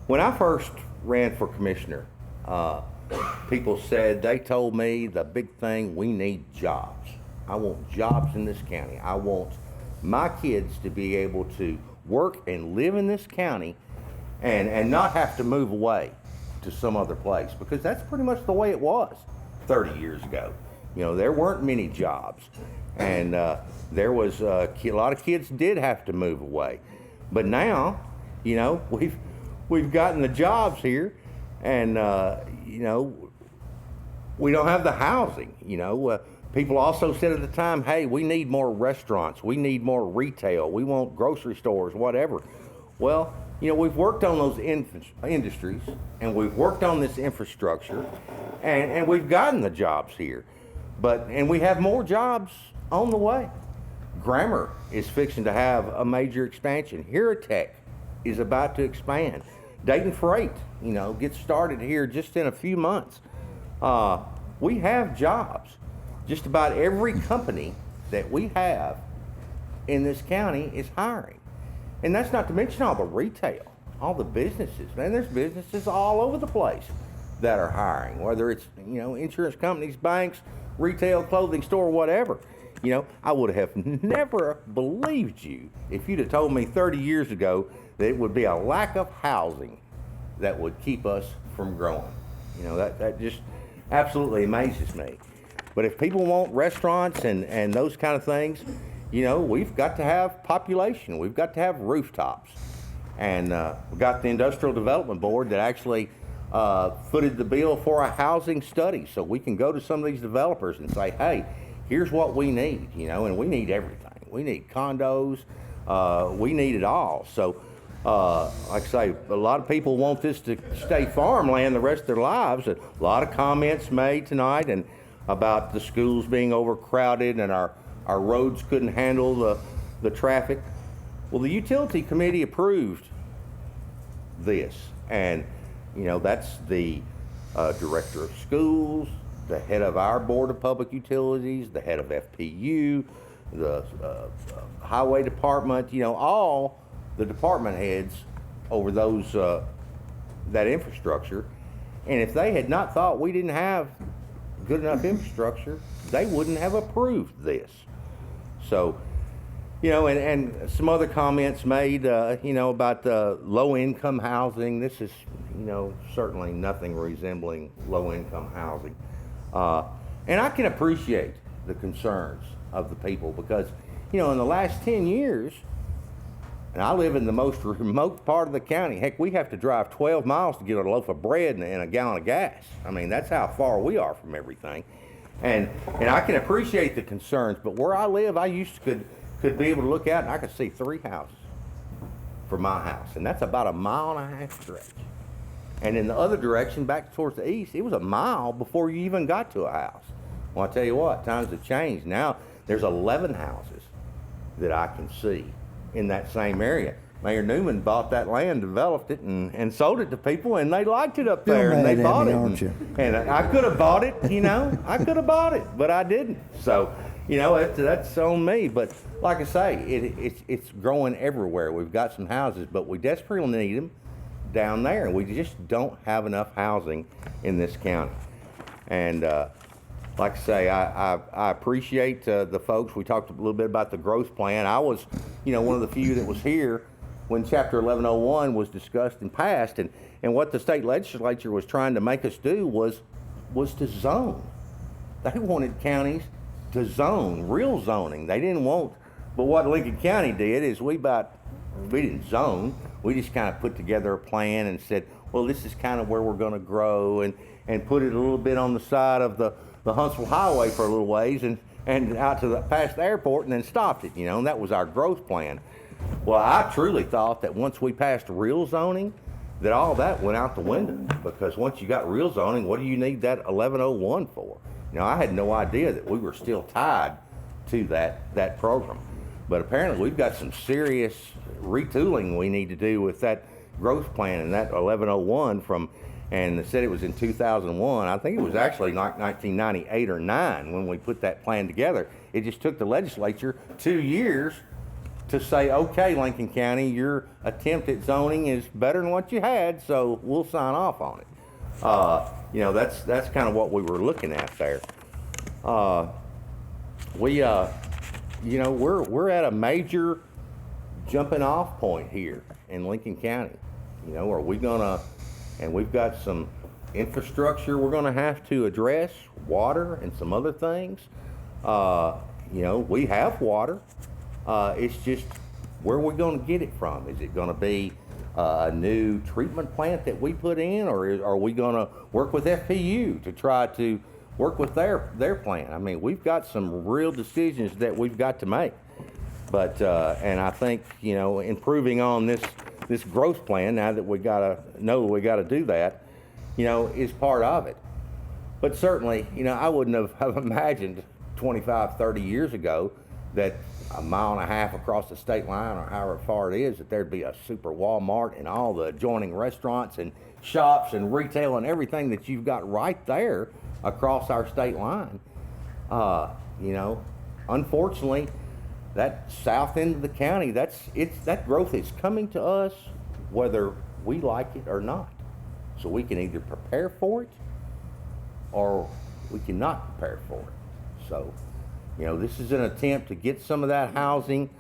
When I first ran for commissioner, people said, they told me the big thing, we need jobs. I want jobs in this county. I want my kids to be able to work and live in this county and not have to move away to some other place, because that's pretty much the way it was 30 years ago. There weren't many jobs, and there was a lot of kids did have to move away. But now, we've gotten the jobs here, and we don't have the housing. People also said at the time, hey, we need more restaurants, we need more retail, we want grocery stores, whatever. Well, we've worked on those industries, and we've worked on this infrastructure, and we've gotten the jobs here. And we have more jobs on the way. Grammar is fixing to have a major expansion. Heerotech is about to expand. Dayton Freight, gets started here just in a few months. We have jobs. Just about every company that we have in this county is hiring. And that's not to mention all the retail, all the businesses. Man, there's businesses all over the place that are hiring, whether it's, insurance companies, banks, retail, clothing store, whatever. I would have never believed you if you'd have told me 30 years ago that it would be a lack of housing that would keep us from growing. That just absolutely amazes me. But if people want restaurants and those kind of things, we've got to have population. We've got to have rooftops. And we've got the Industrial Development Board that actually footed the bill for a housing study, so we can go to some of these developers and say, hey, here's what we need, and we need everything. We need condos. We need it all. So, like I say, a lot of people want this to stay farmland the rest of their lives. A lot of comments made tonight and about the schools being overcrowded and our roads couldn't handle the traffic. Well, the Utility Committee approved this, and that's the director of schools, the head of our Board of Public Utilities, the head of FPU, the highway department, all the department heads over those that infrastructure. And if they had not thought we didn't have good enough infrastructure, they wouldn't have approved this. So, and some other comments made, about the low-income housing. This is, certainly nothing resembling low-income housing. And I can appreciate the concerns of the people because, in the last 10 years, And I live in the most remote part of the county. Heck, we have to drive 12 miles to get a loaf of bread and a gallon of gas. I mean, that's how far we are from everything. And I can appreciate the concerns, but where I live, I could be able to look out and I could see 3 houses from my house. And that's about a 1.5 mile stretch. And in the other direction, back towards the east, it was a mile before you even got to a house. Well, I tell you what, times have changed. Now there's 11 houses that I can see in that same area. Mayor Newman bought that land, developed it, and sold it to people, and they liked it up there, and they bought it. And I could have bought it, you know, I could have bought it, but I didn't. So, you know, that's on me. But like I say, it's growing everywhere. We've got some houses, but we desperately need them down there, and we just don't have enough housing in this county. And like I say, I appreciate the folks. We talked a little bit about the growth plan. I was, you know, one of the few that was here when Chapter 1101 was discussed and passed, and what the state legislature was trying to make us do was to zone. They wanted counties to zone, real zoning. They didn't want, but what Lincoln County did is we didn't zone. We just kind of put together a plan and said, well, this is kind of where we're going to grow, and put it a little bit on the side of the Huntsville Highway for a little ways, and out to past the airport, and then stopped it, you know, and that was our growth plan. Well, I truly thought that once we passed real zoning, that all that went out the window, because once you got real zoning, what do you need that 1101 for? You know, I had no idea that we were still tied to that program. But apparently we've got some serious retooling we need to do with that growth plan and that 1101 and they said it was in 2001. I think it was actually like 1998 or 9 when we put that plan together. It just took the legislature 2 years to say, okay, Lincoln County, your attempt at zoning is better than what you had, so we'll sign off on it. You know, that's kind of what we were looking at there. You know, we're at a major jumping off point here in Lincoln County. You know, are we gonna, and we've got some infrastructure we're gonna have to address, water and some other things. You know, we have water. It's just, where are we going to get it from? Is it going to be a new treatment plant that we put in, or are we going to work with FPU to try to work with their plan? I mean, we've got some real decisions that we've got to make. But and I think, you know, improving on this growth plan, now that we got to do that, you know, is part of it. But certainly, you know, I wouldn't have imagined 25, 30 years ago that 1.5 miles across the state line, or however far it is, that there'd be a super Walmart and all the adjoining restaurants and shops and retail and everything that you've got right there across our state line. You know, unfortunately, that south end of the county, that growth is coming to us whether we like it or not. So we can either prepare for it or we cannot prepare for it. So, you know, this is an attempt to get some of that housing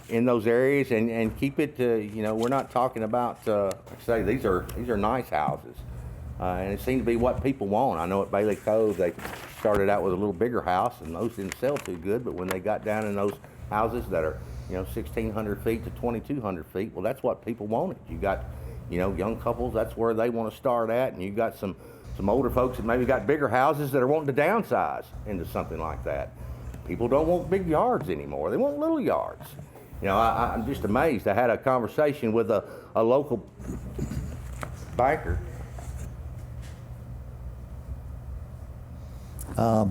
in those areas and keep it, you know, we're not talking about, like I say, these are nice houses. And it seemed to be what people want. I know at Bailey Cove, they started out with a little bigger house, and those didn't sell too good, but when they got down in those houses that are, you know, 1,600 feet to 2,200 feet, well, that's what people wanted. You got, you know, young couples, that's where they want to start at, and you got some older folks that maybe got bigger houses that are wanting to downsize into something like that. People don't want big yards anymore. They want little yards. You know, I'm just amazed. I had a conversation with a local banker. A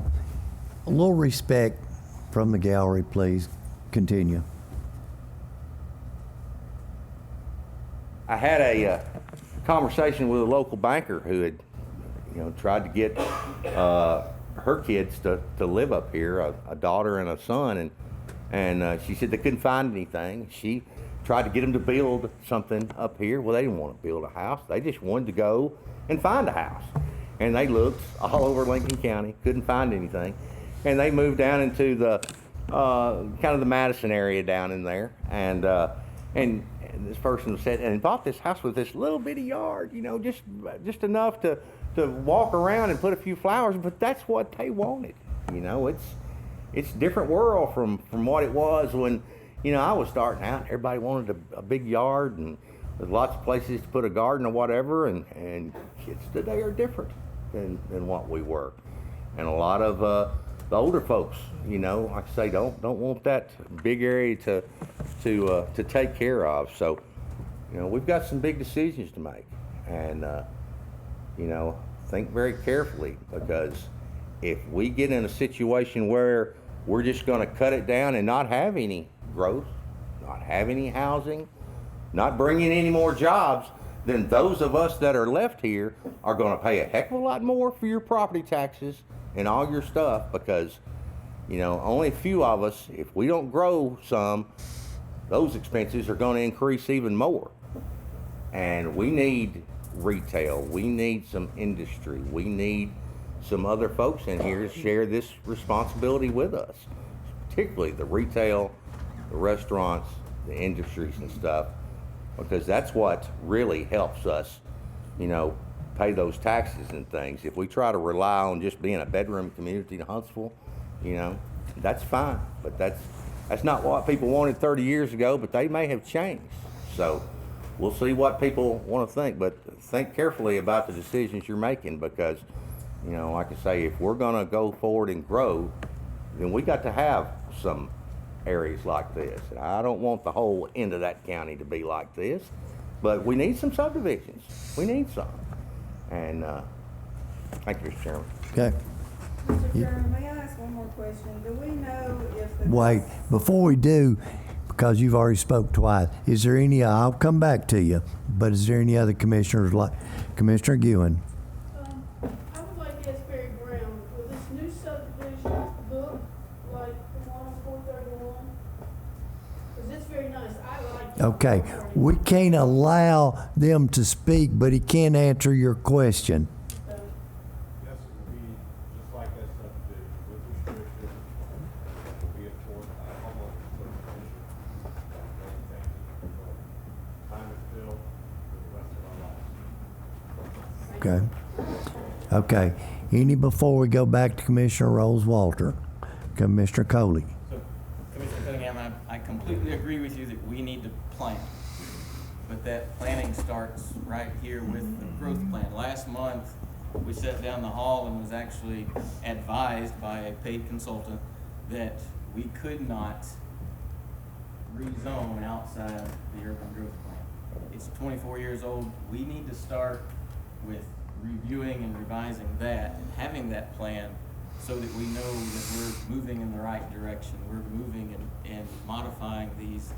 little respect from the gallery, please. Continue. I had a conversation with a local banker who had, you know, tried to get her kids to live up here, a daughter and a son, and she said they couldn't find anything. She tried to get them to build something up here. Well, they didn't want to build a house. They just wanted to go and find a house. And they looked all over Lincoln County, couldn't find anything. And they moved down into the kind of the Madison area down in there. And this person said, and bought this house with this little bitty yard, you know, just enough to walk around and put a few flowers, but that's what they wanted. You know, it's a different world from what it was when, you know, I was starting out, everybody wanted a big yard, and there's lots of places to put a garden or whatever, and kids today are different than what we were. And a lot of the older folks, you know, like I say, don't want that big area to take care of. So, you know, we've got some big decisions to make, and you know, think very carefully, because if we get in a situation where we're just going to cut it down and not have any growth, not have any housing, not bring in any more jobs, then those of us that are left here are going to pay a heck of a lot more for your property taxes and all your stuff, because, you know, only a few of us, if we don't grow some, those expenses are going to increase even more. And we need retail, we need some industry, we need some other folks in here to share this responsibility with us, particularly the retail, the restaurants, the industries and stuff, because that's what really helps us, you know, pay those taxes and things. If we try to rely on just being a bedroom community in Huntsville, you know, that's fine, but that's not what people wanted 30 years ago, but they may have changed. So we'll see what people want to think, but think carefully about the decisions you're making, because, you know, like I say, if we're going to go forward and grow, then we got to have some areas like this. And I don't want the whole end of that county to be like this, but we need some subdivisions. We need some. And thank you, Mr. Chairman. Okay. Mr. Chairman, may I ask one more question? Do we know if the... Wait, before we do, because you've already spoke twice, is there any, I'll come back to you, but is there any other commissioners like Commissioner Guin? I would like to ask Barry Brown, will this new subdivision look like the one on 431? Because it's very nice. I like it. Okay, we can't allow them to speak, but he can answer your question. Yes, it will be just like that subdivision with restrictions. It will be a almost time is filled for the rest of our lives. Okay. Okay. Any before we go back to Commissioner Rose-Walter? Commissioner Coley. So, Commissioner Cunningham, I completely agree with you that we need to plan. But that planning starts right here with the growth plan. Last month, we sat down the hall and was actually advised by a paid consultant that we could not rezone outside the urban growth plan. It's 24 years old. We need to start with reviewing and revising that and having that plan so that we know that we're moving in the right direction. We're moving and modifying these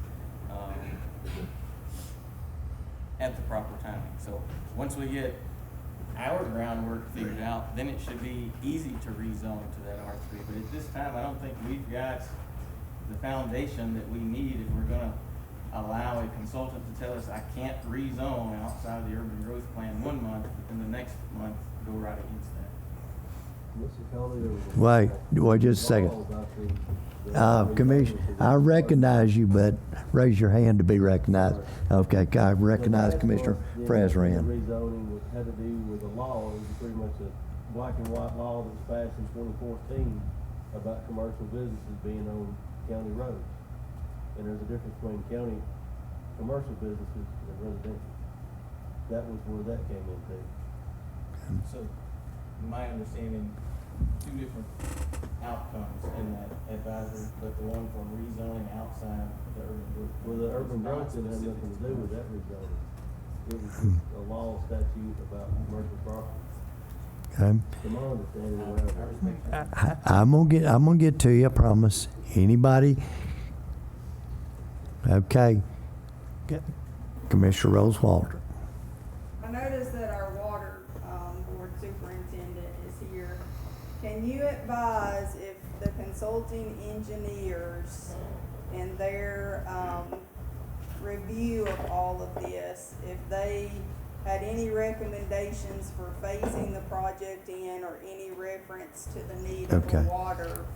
at the proper timing. So once we get our groundwork figured out, then it should be easy to rezone to that R3. But at this time, I don't think we've got the foundation that we need if we're gonna allow a consultant to tell us I can't rezone outside of the urban growth plan 1 month, but then the next month go right against that. Wait just a second. Commissioner, I recognize you, but raise your hand to be recognized. Okay, I recognize Commissioner Frazran. Rezoning had to do with a law. It was pretty much a black and white law that was passed in 2014 about commercial businesses being on county roads. And there's a difference between county commercial businesses and residential. That was where that came into. So, my understanding, 2 different outcomes in that advisory, but the one from rezoning outside the urban growth. Well, the urban growth didn't have nothing to do with that rezoning. It was just a law statute about commercial property. Okay. From my understanding, I'm gonna get to you, I promise. Anybody? Okay. Commissioner Rose-Walter. I noticed that our water board superintendent is here. Can you advise if the consulting engineers in their review of all of this, if they had any recommendations for phasing the project in or any reference to the need of a water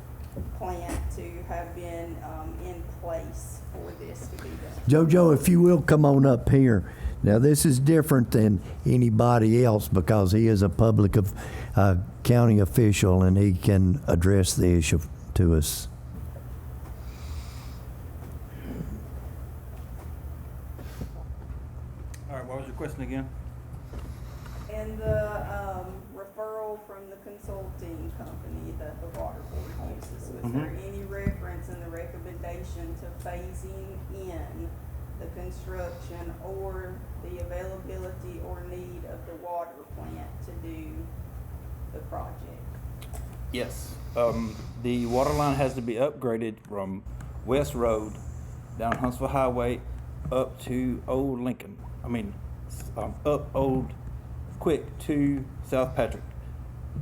plant to have been in place for this to be done? JoJo, if you will come on up here. Now, this is different than anybody else because he is a public county official and he can address the issue to us. again? And the referral from the consulting company that the water board uses, was there any reference in the recommendation to phasing in the construction or the availability or need of the water plant to do the project? Yes. The water line has to be upgraded from West Road down Huntsville Highway up to Old Lincoln. Up Old Quick to South Patrick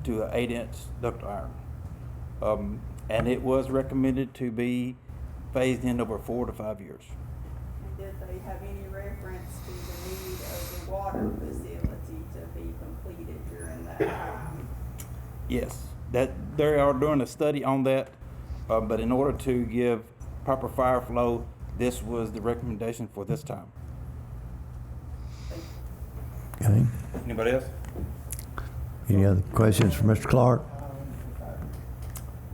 to an 8-inch duct iron. And it was recommended to be phased in over 4 to 5 years. And did they have any reference to the need of the water facility to be completed during that time? Yes, that they are doing a study on that, but in order to give proper fire flow, this was the recommendation for this time. Okay. Anybody else? Any other questions for Mr. Clark?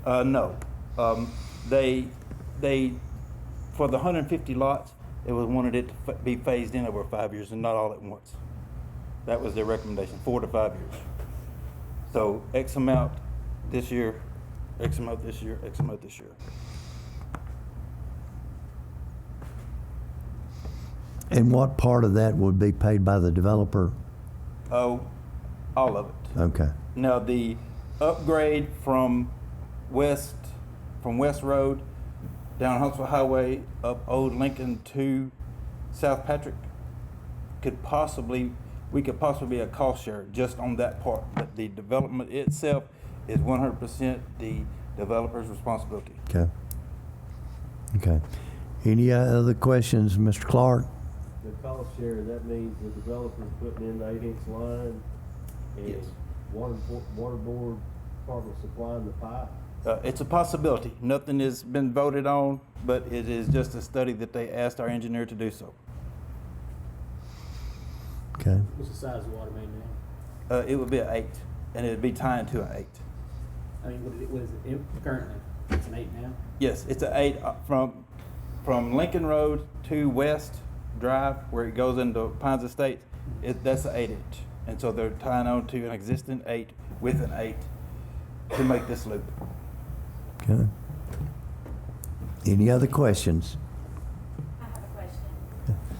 No. They for the 150 lots, it was wanted it to be phased in over 5 years and not all at once. That was their recommendation, 4 to 5 years. So X amount this year, X amount this year, X amount this year. And what part of that would be paid by the developer? Oh, all of it. Okay. Now the upgrade from West Road down Huntsville Highway up Old Lincoln to South Patrick we could possibly be a cost share just on that part. But the development itself is 100% the developer's responsibility. Okay. Okay. Any other questions, Mr. Clark? The cost share, that means the developer's putting in the 8-inch line and Yes. water board department supplying the pipe. It's a possibility. Nothing has been voted on, but it is just a study that they asked our engineer to do so. Okay. What's the size of the water main now? It would be an 8, and it would be tying to an 8. I mean, what is it currently? It's an 8 now? Yes, it's an 8 from Lincoln Road to West Drive, where it goes into Pines Estates. That's an 8-inch, and so they're tying on to an existing 8 with an 8 to make this loop. Okay. Any other questions? I have a question.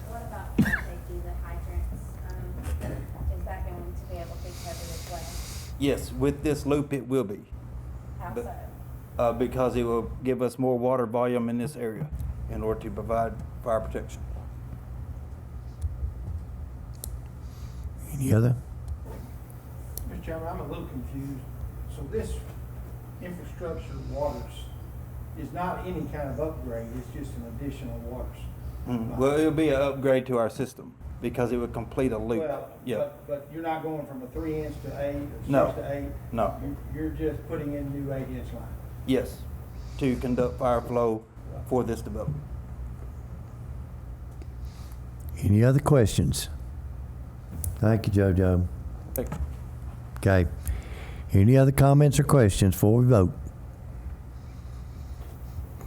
What about fire safety, the hydrants? Is that going to be able to be covered as well? Yes, with this loop, it will be. How But- so? Because it will give us more water volume in this area in order to provide fire protection. Any other? Mr. Chairman, I'm a little confused. So this infrastructure waters is not any kind of upgrade, it's just an additional waters. Well, it'll be an upgrade to our system because it would complete a loop. Well, Yeah. but you're not going from a 3-inch to 8 or 6 No. to 8? No. You're just putting in new 8-inch line? Yes, to conduct fire flow for this development. Any other questions? Thank you, JoJo. Thank you. Okay. Any other comments or questions before we vote?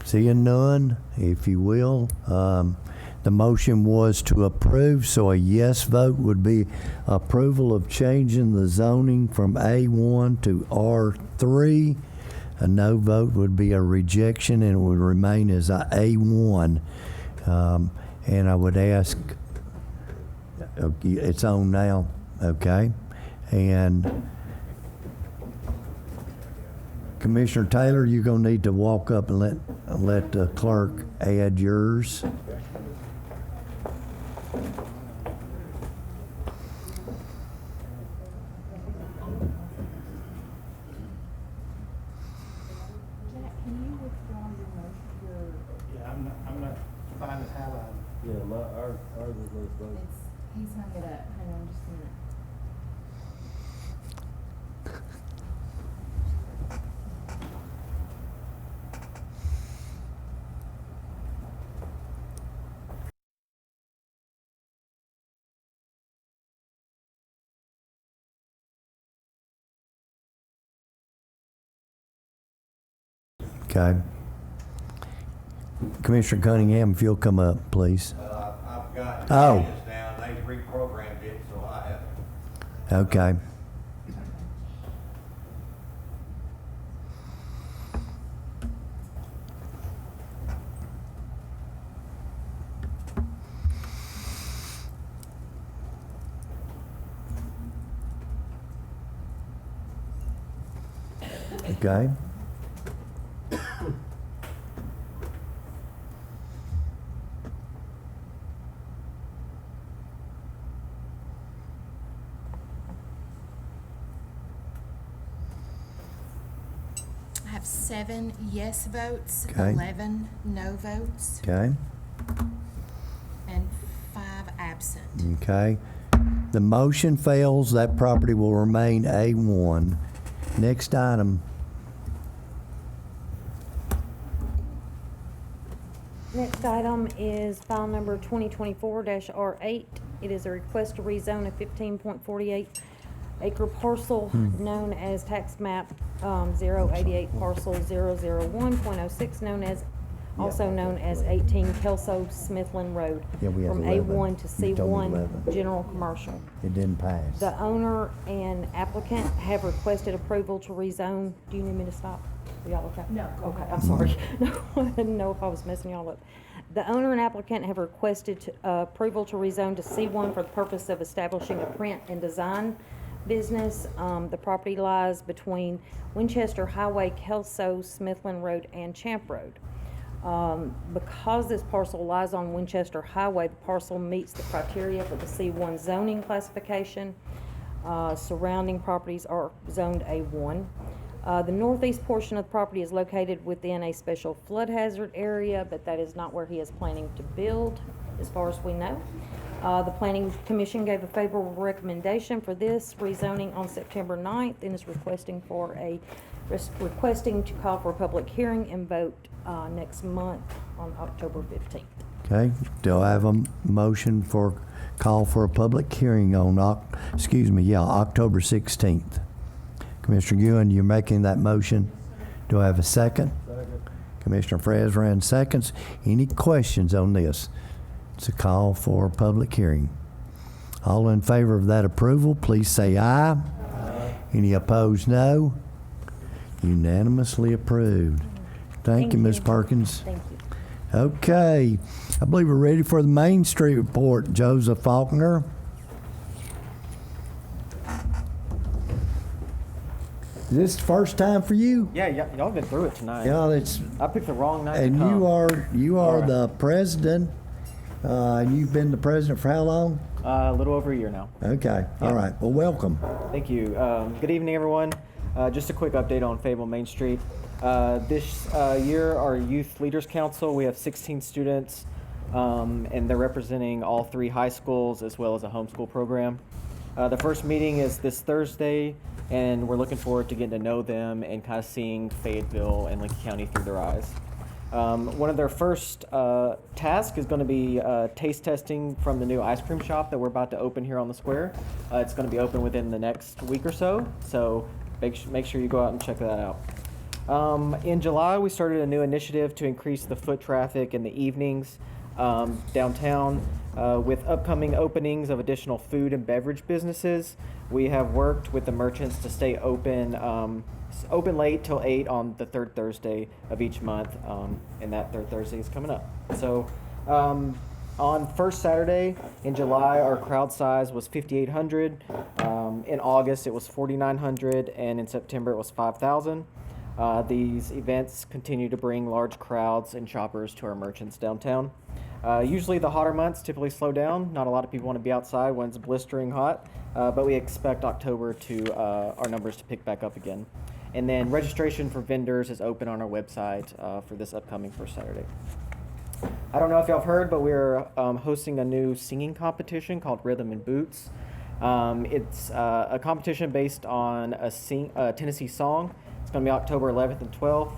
Seeing none, if you will, the motion was to approve, so a yes vote would be approval of changing the zoning from A1 to R3. A no vote would be a rejection and it would remain as a A1. And I would ask, it's on now, okay? And Commissioner Taylor, you're gonna need to walk up and let the clerk add yours. Yeah, I'm not finding how Yeah, ours is those votes. He's hung it up. Hang on just a minute. Okay. Commissioner Cunningham, if you'll come up, please. I've got Oh. this down, they reprogrammed it, so Okay. Okay. I have 7 yes votes, Okay. 11 no votes, Okay. and 5 absent. Okay. The motion fails. That property will remain A1. Next item. Next item is file number 2024-R8. It is a request to rezone a 15.48 acre parcel known as tax map 088 parcel 001.06, also known as 18 Kelso Smithland Road. Yeah, we have from 11. A1 to You told me C1 11. general commercial. It didn't pass. The owner and applicant have requested approval to rezone. Do you need me to stop? Are y'all okay? No, go Okay, ahead. I'm sorry. No, I didn't know if I was messing y'all up. The owner and applicant have requested approval to rezone to C1 for the purpose of establishing a print and design business. The property lies between Winchester Highway, Kelso, Smithland Road, and Champ Road. Because this parcel lies on Winchester Highway, the parcel meets the criteria for the C1 zoning classification. Surrounding properties are zoned A1. The northeast portion of the property is located within a special flood hazard area, but that is not where he is planning to build, as far as we know. The Planning Commission gave a favorable recommendation for this rezoning on September 9th and is requesting to call for a public hearing and vote next month on October 15th. Okay. Do I have a motion for call for a public hearing on October 16th? Commissioner Ewan, you're making that motion. Do I have a second? Second. Commissioner Fresran seconds. Any questions on this? It's a call for a public hearing. All in favor of that approval, please say aye. Any opposed, no. Unanimously approved. Thank you, Ms. Perkins. Thank you. Okay, I believe we're ready for the Main Street report. Joseph Faulkner. Is this the first time for you? Yeah, y'all been through it tonight. Yeah, it's. I picked the wrong night And to come. you are All right. the president. And you've been the president for how long? A little over a year now. Okay, all right. Well, welcome. Thank you. Good evening, everyone. Just a quick update on Fable Main Street. This year, our Youth Leaders Council, we have 16 students, and they're representing all 3 high schools as well as a homeschool program. The first meeting is this Thursday, and we're looking forward to getting to know them and kind of seeing Fayetteville and Lincoln County through their eyes. One of their first tasks is going to be taste testing from the new ice cream shop that we're about to open here on the square. It's going to be open within the next week or so, so make sure you go out and check that out. In July, we started a new initiative to increase the foot traffic in the evenings downtown with upcoming openings of additional food and beverage businesses. We have worked with the merchants to stay open late till 8 on the 3rd Thursday of each month, and that 3rd Thursday is coming up. So on first Saturday in July, our crowd size was 5,800. In August, it was 4,900, and in September, it was 5,000. These events continue to bring large crowds and shoppers to our merchants downtown. Usually the hotter months typically slow down. Not a lot of people want to be outside when it's blistering hot, but we expect October to our numbers to pick back up again. And then registration for vendors is open on our website for this upcoming first Saturday. I don't know if y'all have heard, but we're hosting a new singing competition called Rhythm and Boots. It's a competition based on a Tennessee song. It's going to be October 11th and 12th.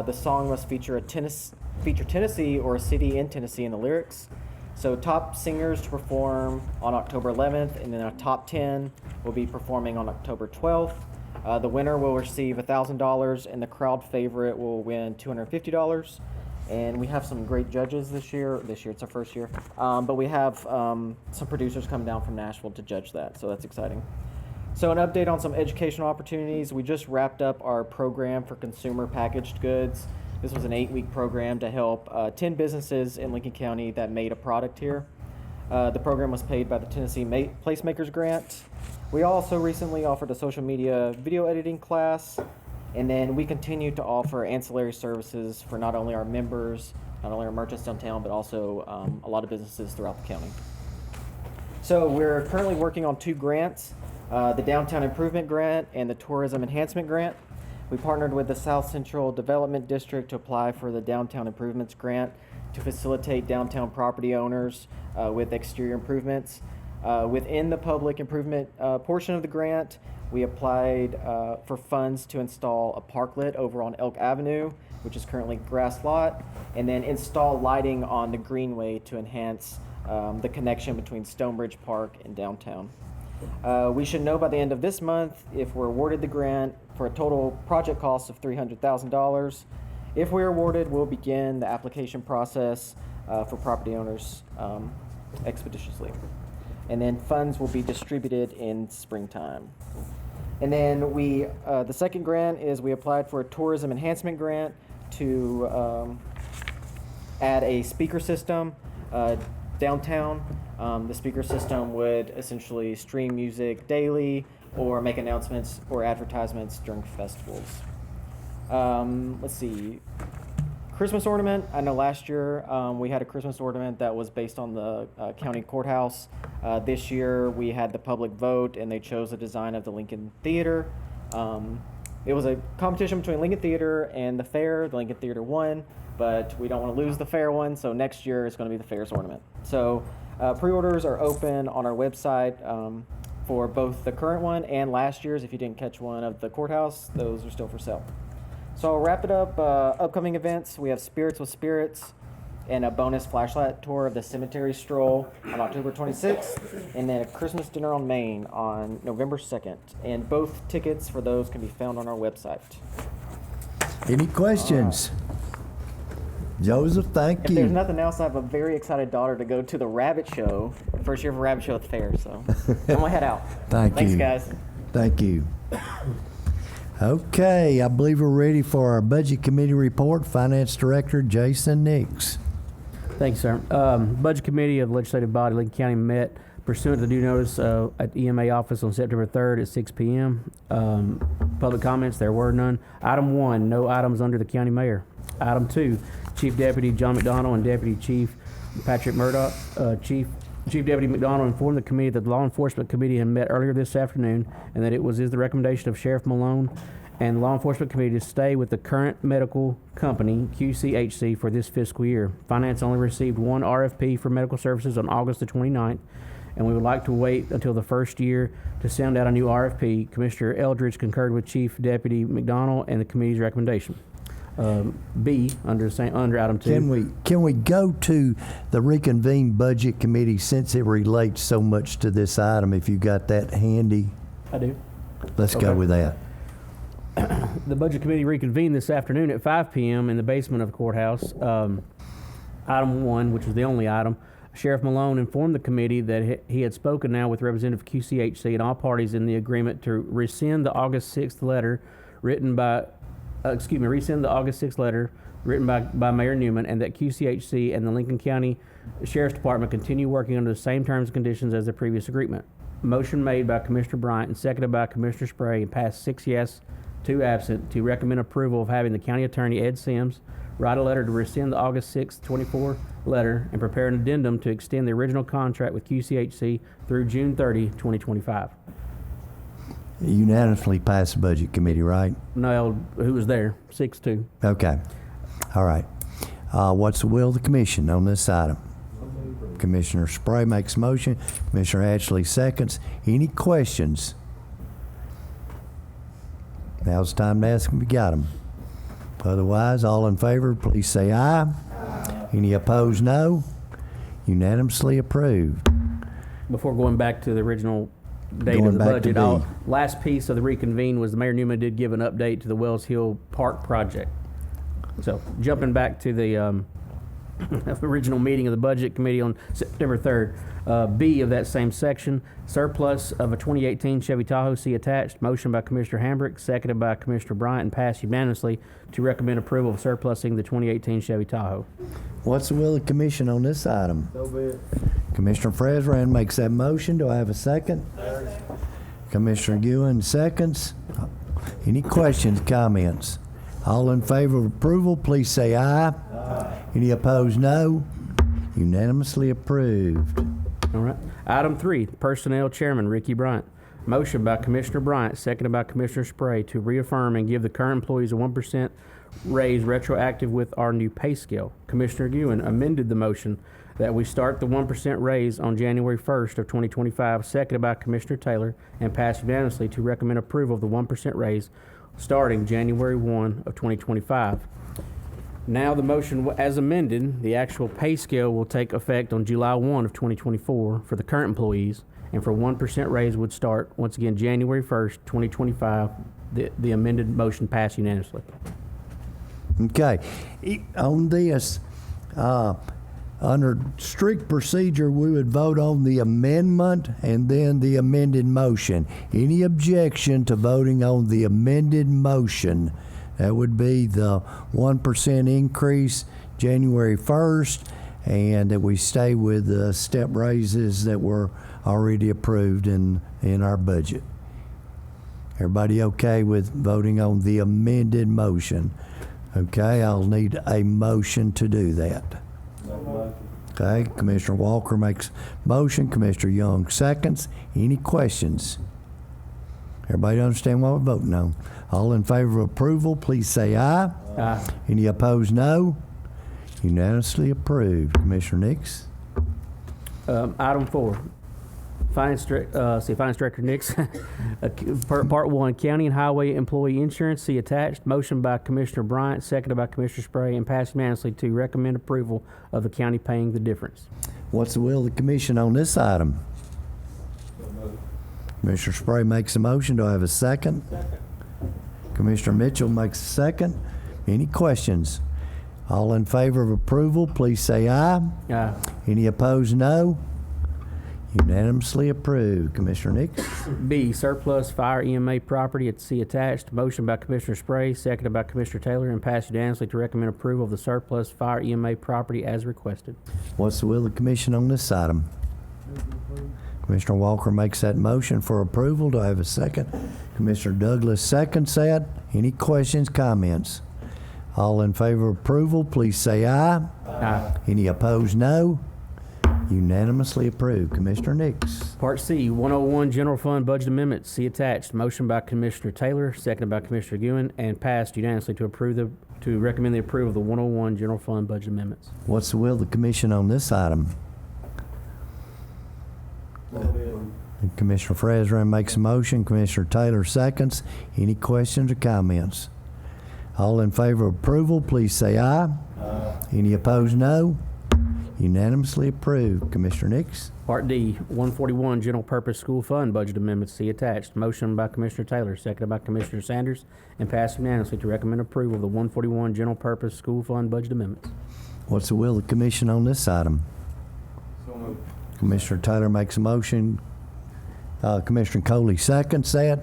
The song must feature Tennessee or a city in Tennessee in the lyrics. So top singers to perform on October 11th, and then a top 10 will be performing on October 12th. The winner will receive $1,000, and the crowd favorite will win $250. And we have some great judges this year. This year, it's our first year. But we have some producers coming down from Nashville to judge that, so that's exciting. So an update on some educational opportunities. We just wrapped up our program for consumer packaged goods. This was an 8-week program to help 10 businesses in Lincoln County that made a product here. The program was paid by the Tennessee Placemakers Grant. We also recently offered a social media video editing class, and then we continue to offer ancillary services for not only our members, not only our merchants downtown, but also a lot of businesses throughout the county. So we're currently working on 2 grants, the Downtown Improvement Grant and the Tourism Enhancement Grant. We partnered with the South Central Development District to apply for the Downtown Improvements Grant to facilitate downtown property owners with exterior improvements. Within the public improvement portion of the grant, we applied for funds to install a parklet over on Elk Avenue, which is currently grass lot, and then install lighting on the greenway to enhance the connection between Stonebridge Park and downtown. We should know by the end of this month if we're awarded the grant for a total project cost of $300,000. If we're awarded, we'll begin the application process for property owners expeditiously. And then funds will be distributed in springtime. And then the second grant is we applied for a tourism enhancement grant to add a speaker system downtown. The speaker system would essentially stream music daily or make announcements or advertisements during festivals. Let's see. Christmas ornament. I know last year we had a Christmas ornament that was based on the county courthouse. This year we had the public vote and they chose the design of the Lincoln Theater. It was a competition between Lincoln Theater and the fair. The Lincoln Theater won, but we don't want to lose the fair one, so next year it's going to be the fair's ornament. So pre-orders are open on our website for both the current one and last year's. If you didn't catch one of the courthouse, those are still for sale. So I'll wrap it up. Upcoming events, we have Spirits with Spirits and a bonus flashlight tour of the cemetery stroll on October 26th, and then a Christmas dinner on Main on November 2nd. And both tickets for those can be found on our website. Any questions? Joseph, thank If you. there's nothing else, I have a very excited daughter to go to the rabbit show, first year of a rabbit show at the fair, so I'm gonna head out. Thanks, guys. Thank you. Okay, I believe we're ready for our Budget Committee report. Finance Director Jason Nix. Thanks, sir. Budget Committee of the Legislative Body, Lincoln County, met pursuant to the due notice at the EMA office on September 3rd at 6 p.m. Public comments, there were none. Item 1, no items under the county mayor. Item 2, Chief Deputy John McDonald and Deputy Chief Patrick Murdoch. Chief Deputy McDonald informed the committee that the Law Enforcement Committee had met earlier this afternoon and that it is the recommendation of Sheriff Malone and the Law Enforcement Committee to stay with the current medical company, QCHC, for this fiscal year. Finance only received one RFP for medical services on August the 29th, and we would like to wait until the first year to send out a new RFP. Commissioner Eldridge concurred with Chief Deputy McDonald and the committee's recommendation. B, under item 2. Can we go to the reconvened Budget Committee since it relates so much to this item, if you got that handy? I do. Let's go with that. The Budget Committee reconvened this afternoon at 5 p.m. in the basement of the courthouse. Item 1, which was the only item, Sheriff Malone informed the committee that he had spoken now with Representative QCHC and all parties in the agreement to rescind the August 6th letter written by Mayor Newman, and that QCHC and the Lincoln County Sheriff's Department continue working under the same terms and conditions as the previous agreement. Motion made by Commissioner Bryant and seconded by Commissioner Spray and passed 6 yes, 2 absent to recommend approval of having the County Attorney Ed Sims write a letter to rescind the August 6, 24 letter and prepare an addendum to extend the original contract with QCHC through June 30, 2025. Unanimously passed the Budget Committee, right? No, who was there? 6-2. Okay. All right. What's the will of the commission on this item? Commissioner Spray makes a motion. Commissioner Ashley seconds. Any questions? Now's the time to ask them if you got them. Otherwise, all in favor, please say aye. Any opposed, no. Unanimously approved. Before going back to the original date of the budget, last piece of the reconvene was the Mayor Newman did give an update to the Wells Hill Park project. So jumping back to the original meeting of the Budget Committee on September 3rd. B of that same section, surplus of a 2018 Chevy Tahoe, see attached. Motion by Commissioner Hambrick, seconded by Commissioner Bryant, and passed unanimously to recommend approval of surplusing the 2018 Chevy Tahoe. What's the will of the commission on this item? So be it. Commissioner Fresran makes that motion. Do I have a second? Commissioner Ewan seconds. Any questions, comments? All in favor of approval, please say aye. Any opposed, no. Unanimously approved. All right. Item 3, Personnel Chairman Ricky Bryant. Motion by Commissioner Bryant, seconded by Commissioner Spray, to reaffirm and give the current employees a 1% raise retroactive with our new pay scale. Commissioner Ewan amended the motion that we start the 1% raise on January 1st of 2025, seconded by Commissioner Taylor, and passed unanimously to recommend approval of the 1% raise starting January 1 of 2025. Now the motion as amended, the actual pay scale will take effect on July 1 of 2024 for the current employees, and for 1% raise would start once again January 1st, 2025. The amended motion passed unanimously. Okay. On this, under strict procedure, we would vote on the amendment and then the amended motion. Any objection to voting on the amended motion? That would be the 1% increase January 1st, and that we stay with the step raises that were already approved in our budget. Everybody okay with voting on the amended motion? Okay, I'll need a motion to do that. Okay, Commissioner Walker makes motion, Commissioner Young seconds. Any questions? Everybody understand what we're voting on? All in favor of approval, please say aye. Aye. Any opposed, no. Unanimously approved. Commissioner Nix? Item 4, Finance Director Nix. Part 1, County and Highway Employee Insurance, see attached. Motion by Commissioner Bryant, seconded by Commissioner Spray, and passed unanimously to recommend approval of the county paying the difference. What's the will of the commission on this item? Commissioner Spray makes a motion. Do I have a second? Commissioner Mitchell makes a second. Any questions? All in favor of approval, please say aye. Aye. Any opposed, no. Unanimously approved. Commissioner Nix? B, surplus fire EMA property at see attached. Motion by Commissioner Spray, seconded by Commissioner Taylor, and passed unanimously to recommend approval of the surplus fire EMA property as requested. What's the will of the commission on this item? Commissioner Walker makes that motion for approval. Do I have a second? Commissioner Douglas seconds that. Any questions, comments? All in favor of approval, please say aye. Aye. Any opposed, no. Unanimously approved. Commissioner Nix? Part C, 101 General Fund Budget Amendment, see attached. Motion by Commissioner Taylor, seconded by Commissioner Ewan, and passed unanimously to recommend the approval of the 101 General Fund Budget Amendments. What's the will of the commission on this item? Commissioner Fresran makes a motion. Commissioner Taylor seconds. Any questions or comments? All in favor of approval, please say aye. Aye. Any opposed, no. Unanimously approved. Commissioner Nix? Part D, 141 General Purpose School Fund Budget Amendments, see attached. Motion by Commissioner Taylor, seconded by Commissioner Sanders, and passed unanimously to recommend approval of the 141 General Purpose School Fund Budget Amendments. What's the will of the commission on this item? So moved. Commissioner Taylor makes a motion. Commissioner Coley seconds that.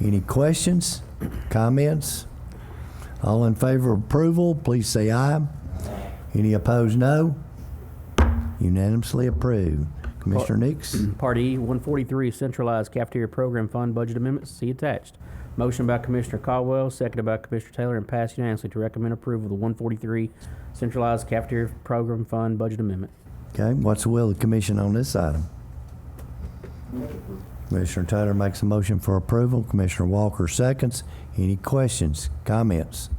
Any questions, comments? All in favor of approval, please say aye. Any opposed, no. Unanimously approved. Commissioner Nix? Part E, 143 Centralized Cafeteria Program Fund Budget Amendments, see attached. Motion by Commissioner Caldwell, seconded by Commissioner Taylor, and passed unanimously to recommend approval of the 143 Centralized Cafeteria Program Fund Budget Amendment. Okay, what's the will of the commission on this item? Commissioner Taylor makes a motion for approval. Commissioner Walker seconds. Any questions, comments?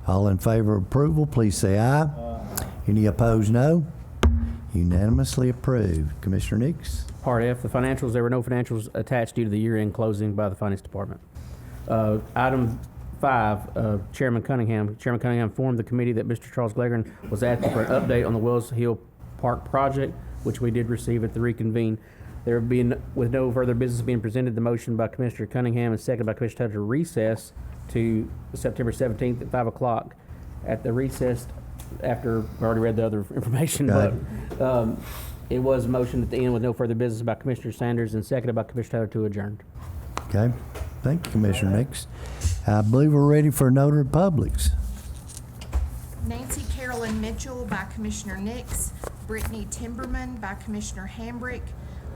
All in favor of approval, please say aye. Any opposed, no. Unanimously approved. Commissioner Nix? Part F, the financials. There were no financials attached due to the year-end closing by the Finance Department. Item 5, Chairman Cunningham. Chairman Cunningham informed the committee that Mr. Charles Glegren was asking for an update on the Wells Hill Park project, which we did receive at the reconvene. There being, with no further business being presented, the motion by Commissioner Cunningham and seconded by Commissioner Taylor to recess to September 17th at 5 o'clock. At the recessed after I already read the other information, Okay. but it was motioned at the end with no further business by Commissioner Sanders and seconded by Commissioner Taylor to adjourn. Okay, thank you, Commissioner Nix. I believe we're ready for notary publics. Nancy Carolyn Mitchell by Commissioner Nix, Brittany Timberman by Commissioner Hambrick,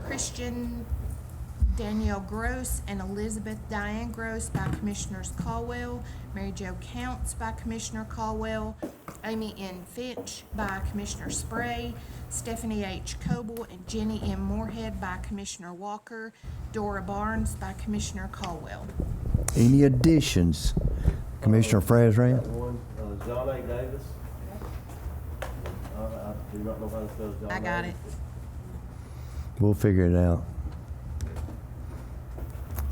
Christian Danielle Gross and Elizabeth Diane Gross by Commissioners Caldwell, Mary Jo Counts by Commissioner Caldwell, Amy N. Finch by Commissioner Spray, Stephanie H. Coble and Jenny M. Moorhead by Commissioner Walker, Dora Barnes by Commissioner Caldwell. Any additions? Commissioner Frazran? One, John A. Davis. I do not know how to spell John. I got it. We'll figure it out.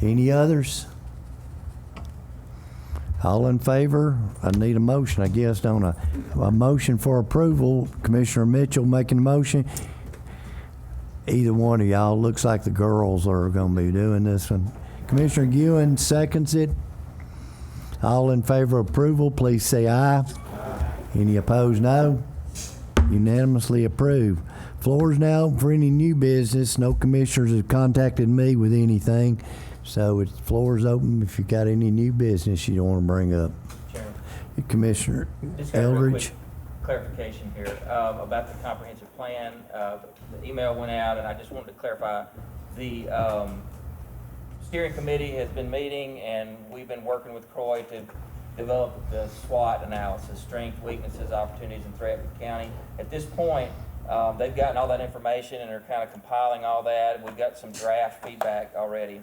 Any others? All in favor? I need a motion, I guess, don't I? A motion for approval. Commissioner Mitchell making a motion. Either one of y'all, looks like the girls are gonna be doing this one. Commissioner Ewan seconds it. All in favor of approval, please say aye. Any opposed, no. Unanimously approved. Floor is now open for any new business. No commissioners have contacted me with anything. So the floor is open if you got any new business you want to bring up. Chairman. Commissioner Just got a real Eldridge. quick clarification here about the comprehensive plan. The email went out, and I just wanted to clarify. The steering committee has been meeting, and we've been working with Croy to develop the SWOT analysis, strengths, weaknesses, opportunities, and threat with the county. At this point, they've gotten all that information and are kind of compiling all that. We've got some draft feedback already.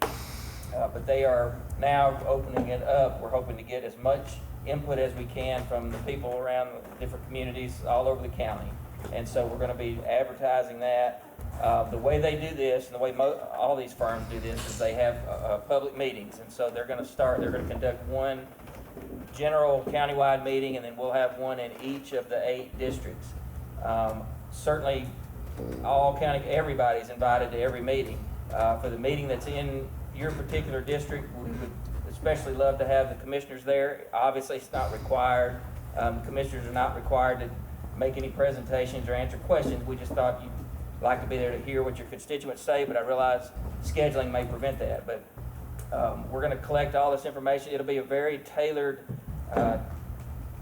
But they are now opening it up. We're hoping to get as much input as we can from the people around the different communities all over the county. And so we're going to be advertising that. The way they do this, and the way all these firms do this, is they have public meetings. And so they're going to conduct one general countywide meeting, and then we'll have one in each of the 8 districts. Certainly, everybody's invited to every meeting. For the meeting that's in your particular district, we would especially love to have the commissioners there. Obviously, it's not required. Commissioners are not required to make any presentations or answer questions. We just thought you'd like to be there to hear what your constituents say, but I realize scheduling may prevent that. But we're going to collect all this information. It'll be a very tailored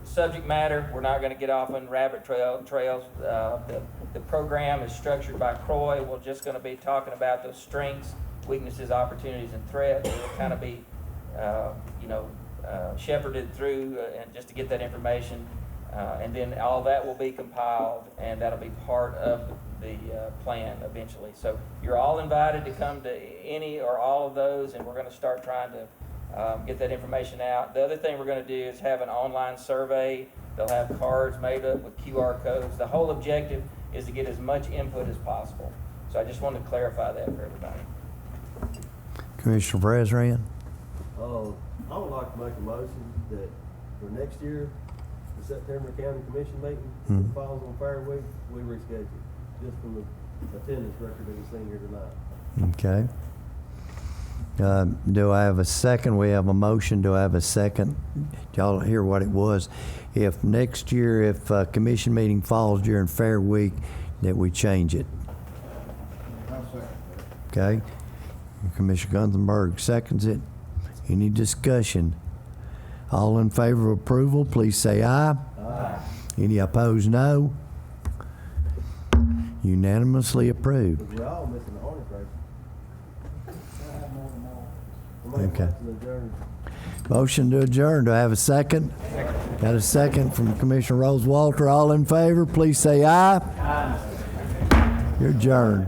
subject matter. We're not going to get off on rabbit trails. The program is structured by Croy. We're just going to be talking about those strengths, weaknesses, opportunities, and threats. It'll kind of be, shepherded through and just to get that information. And then all that will be compiled, and that'll be part of the plan eventually. So you're all invited to come to any or all of those, and we're going to start trying to get that information out. The other thing we're going to do is have an online survey. They'll have cards made up with QR codes. The whole objective is to get as much input as possible. So I just wanted to clarify that for everybody. Commissioner Frazran? I would like to make a motion that for next year, the September County Commission meeting, if it falls on Fair Week, we reschedule, just from the attendance record that we've seen here tonight. Okay. Do I have a second? We have a motion. Do I have a second? Y'all hear what it was? If next year, if a commission meeting falls during Fair Week, that we change it. Okay. Commissioner Gunthenberg seconds it. Any discussion? All in favor of approval, please say aye. Aye. Any opposed, no. Unanimously approved. We're all missing the hornet race. Okay. Motion to adjourn. Do I have a second? Second. Got a second from Commissioner Rose Walter. All in favor, please say aye. Aye. You're adjourned.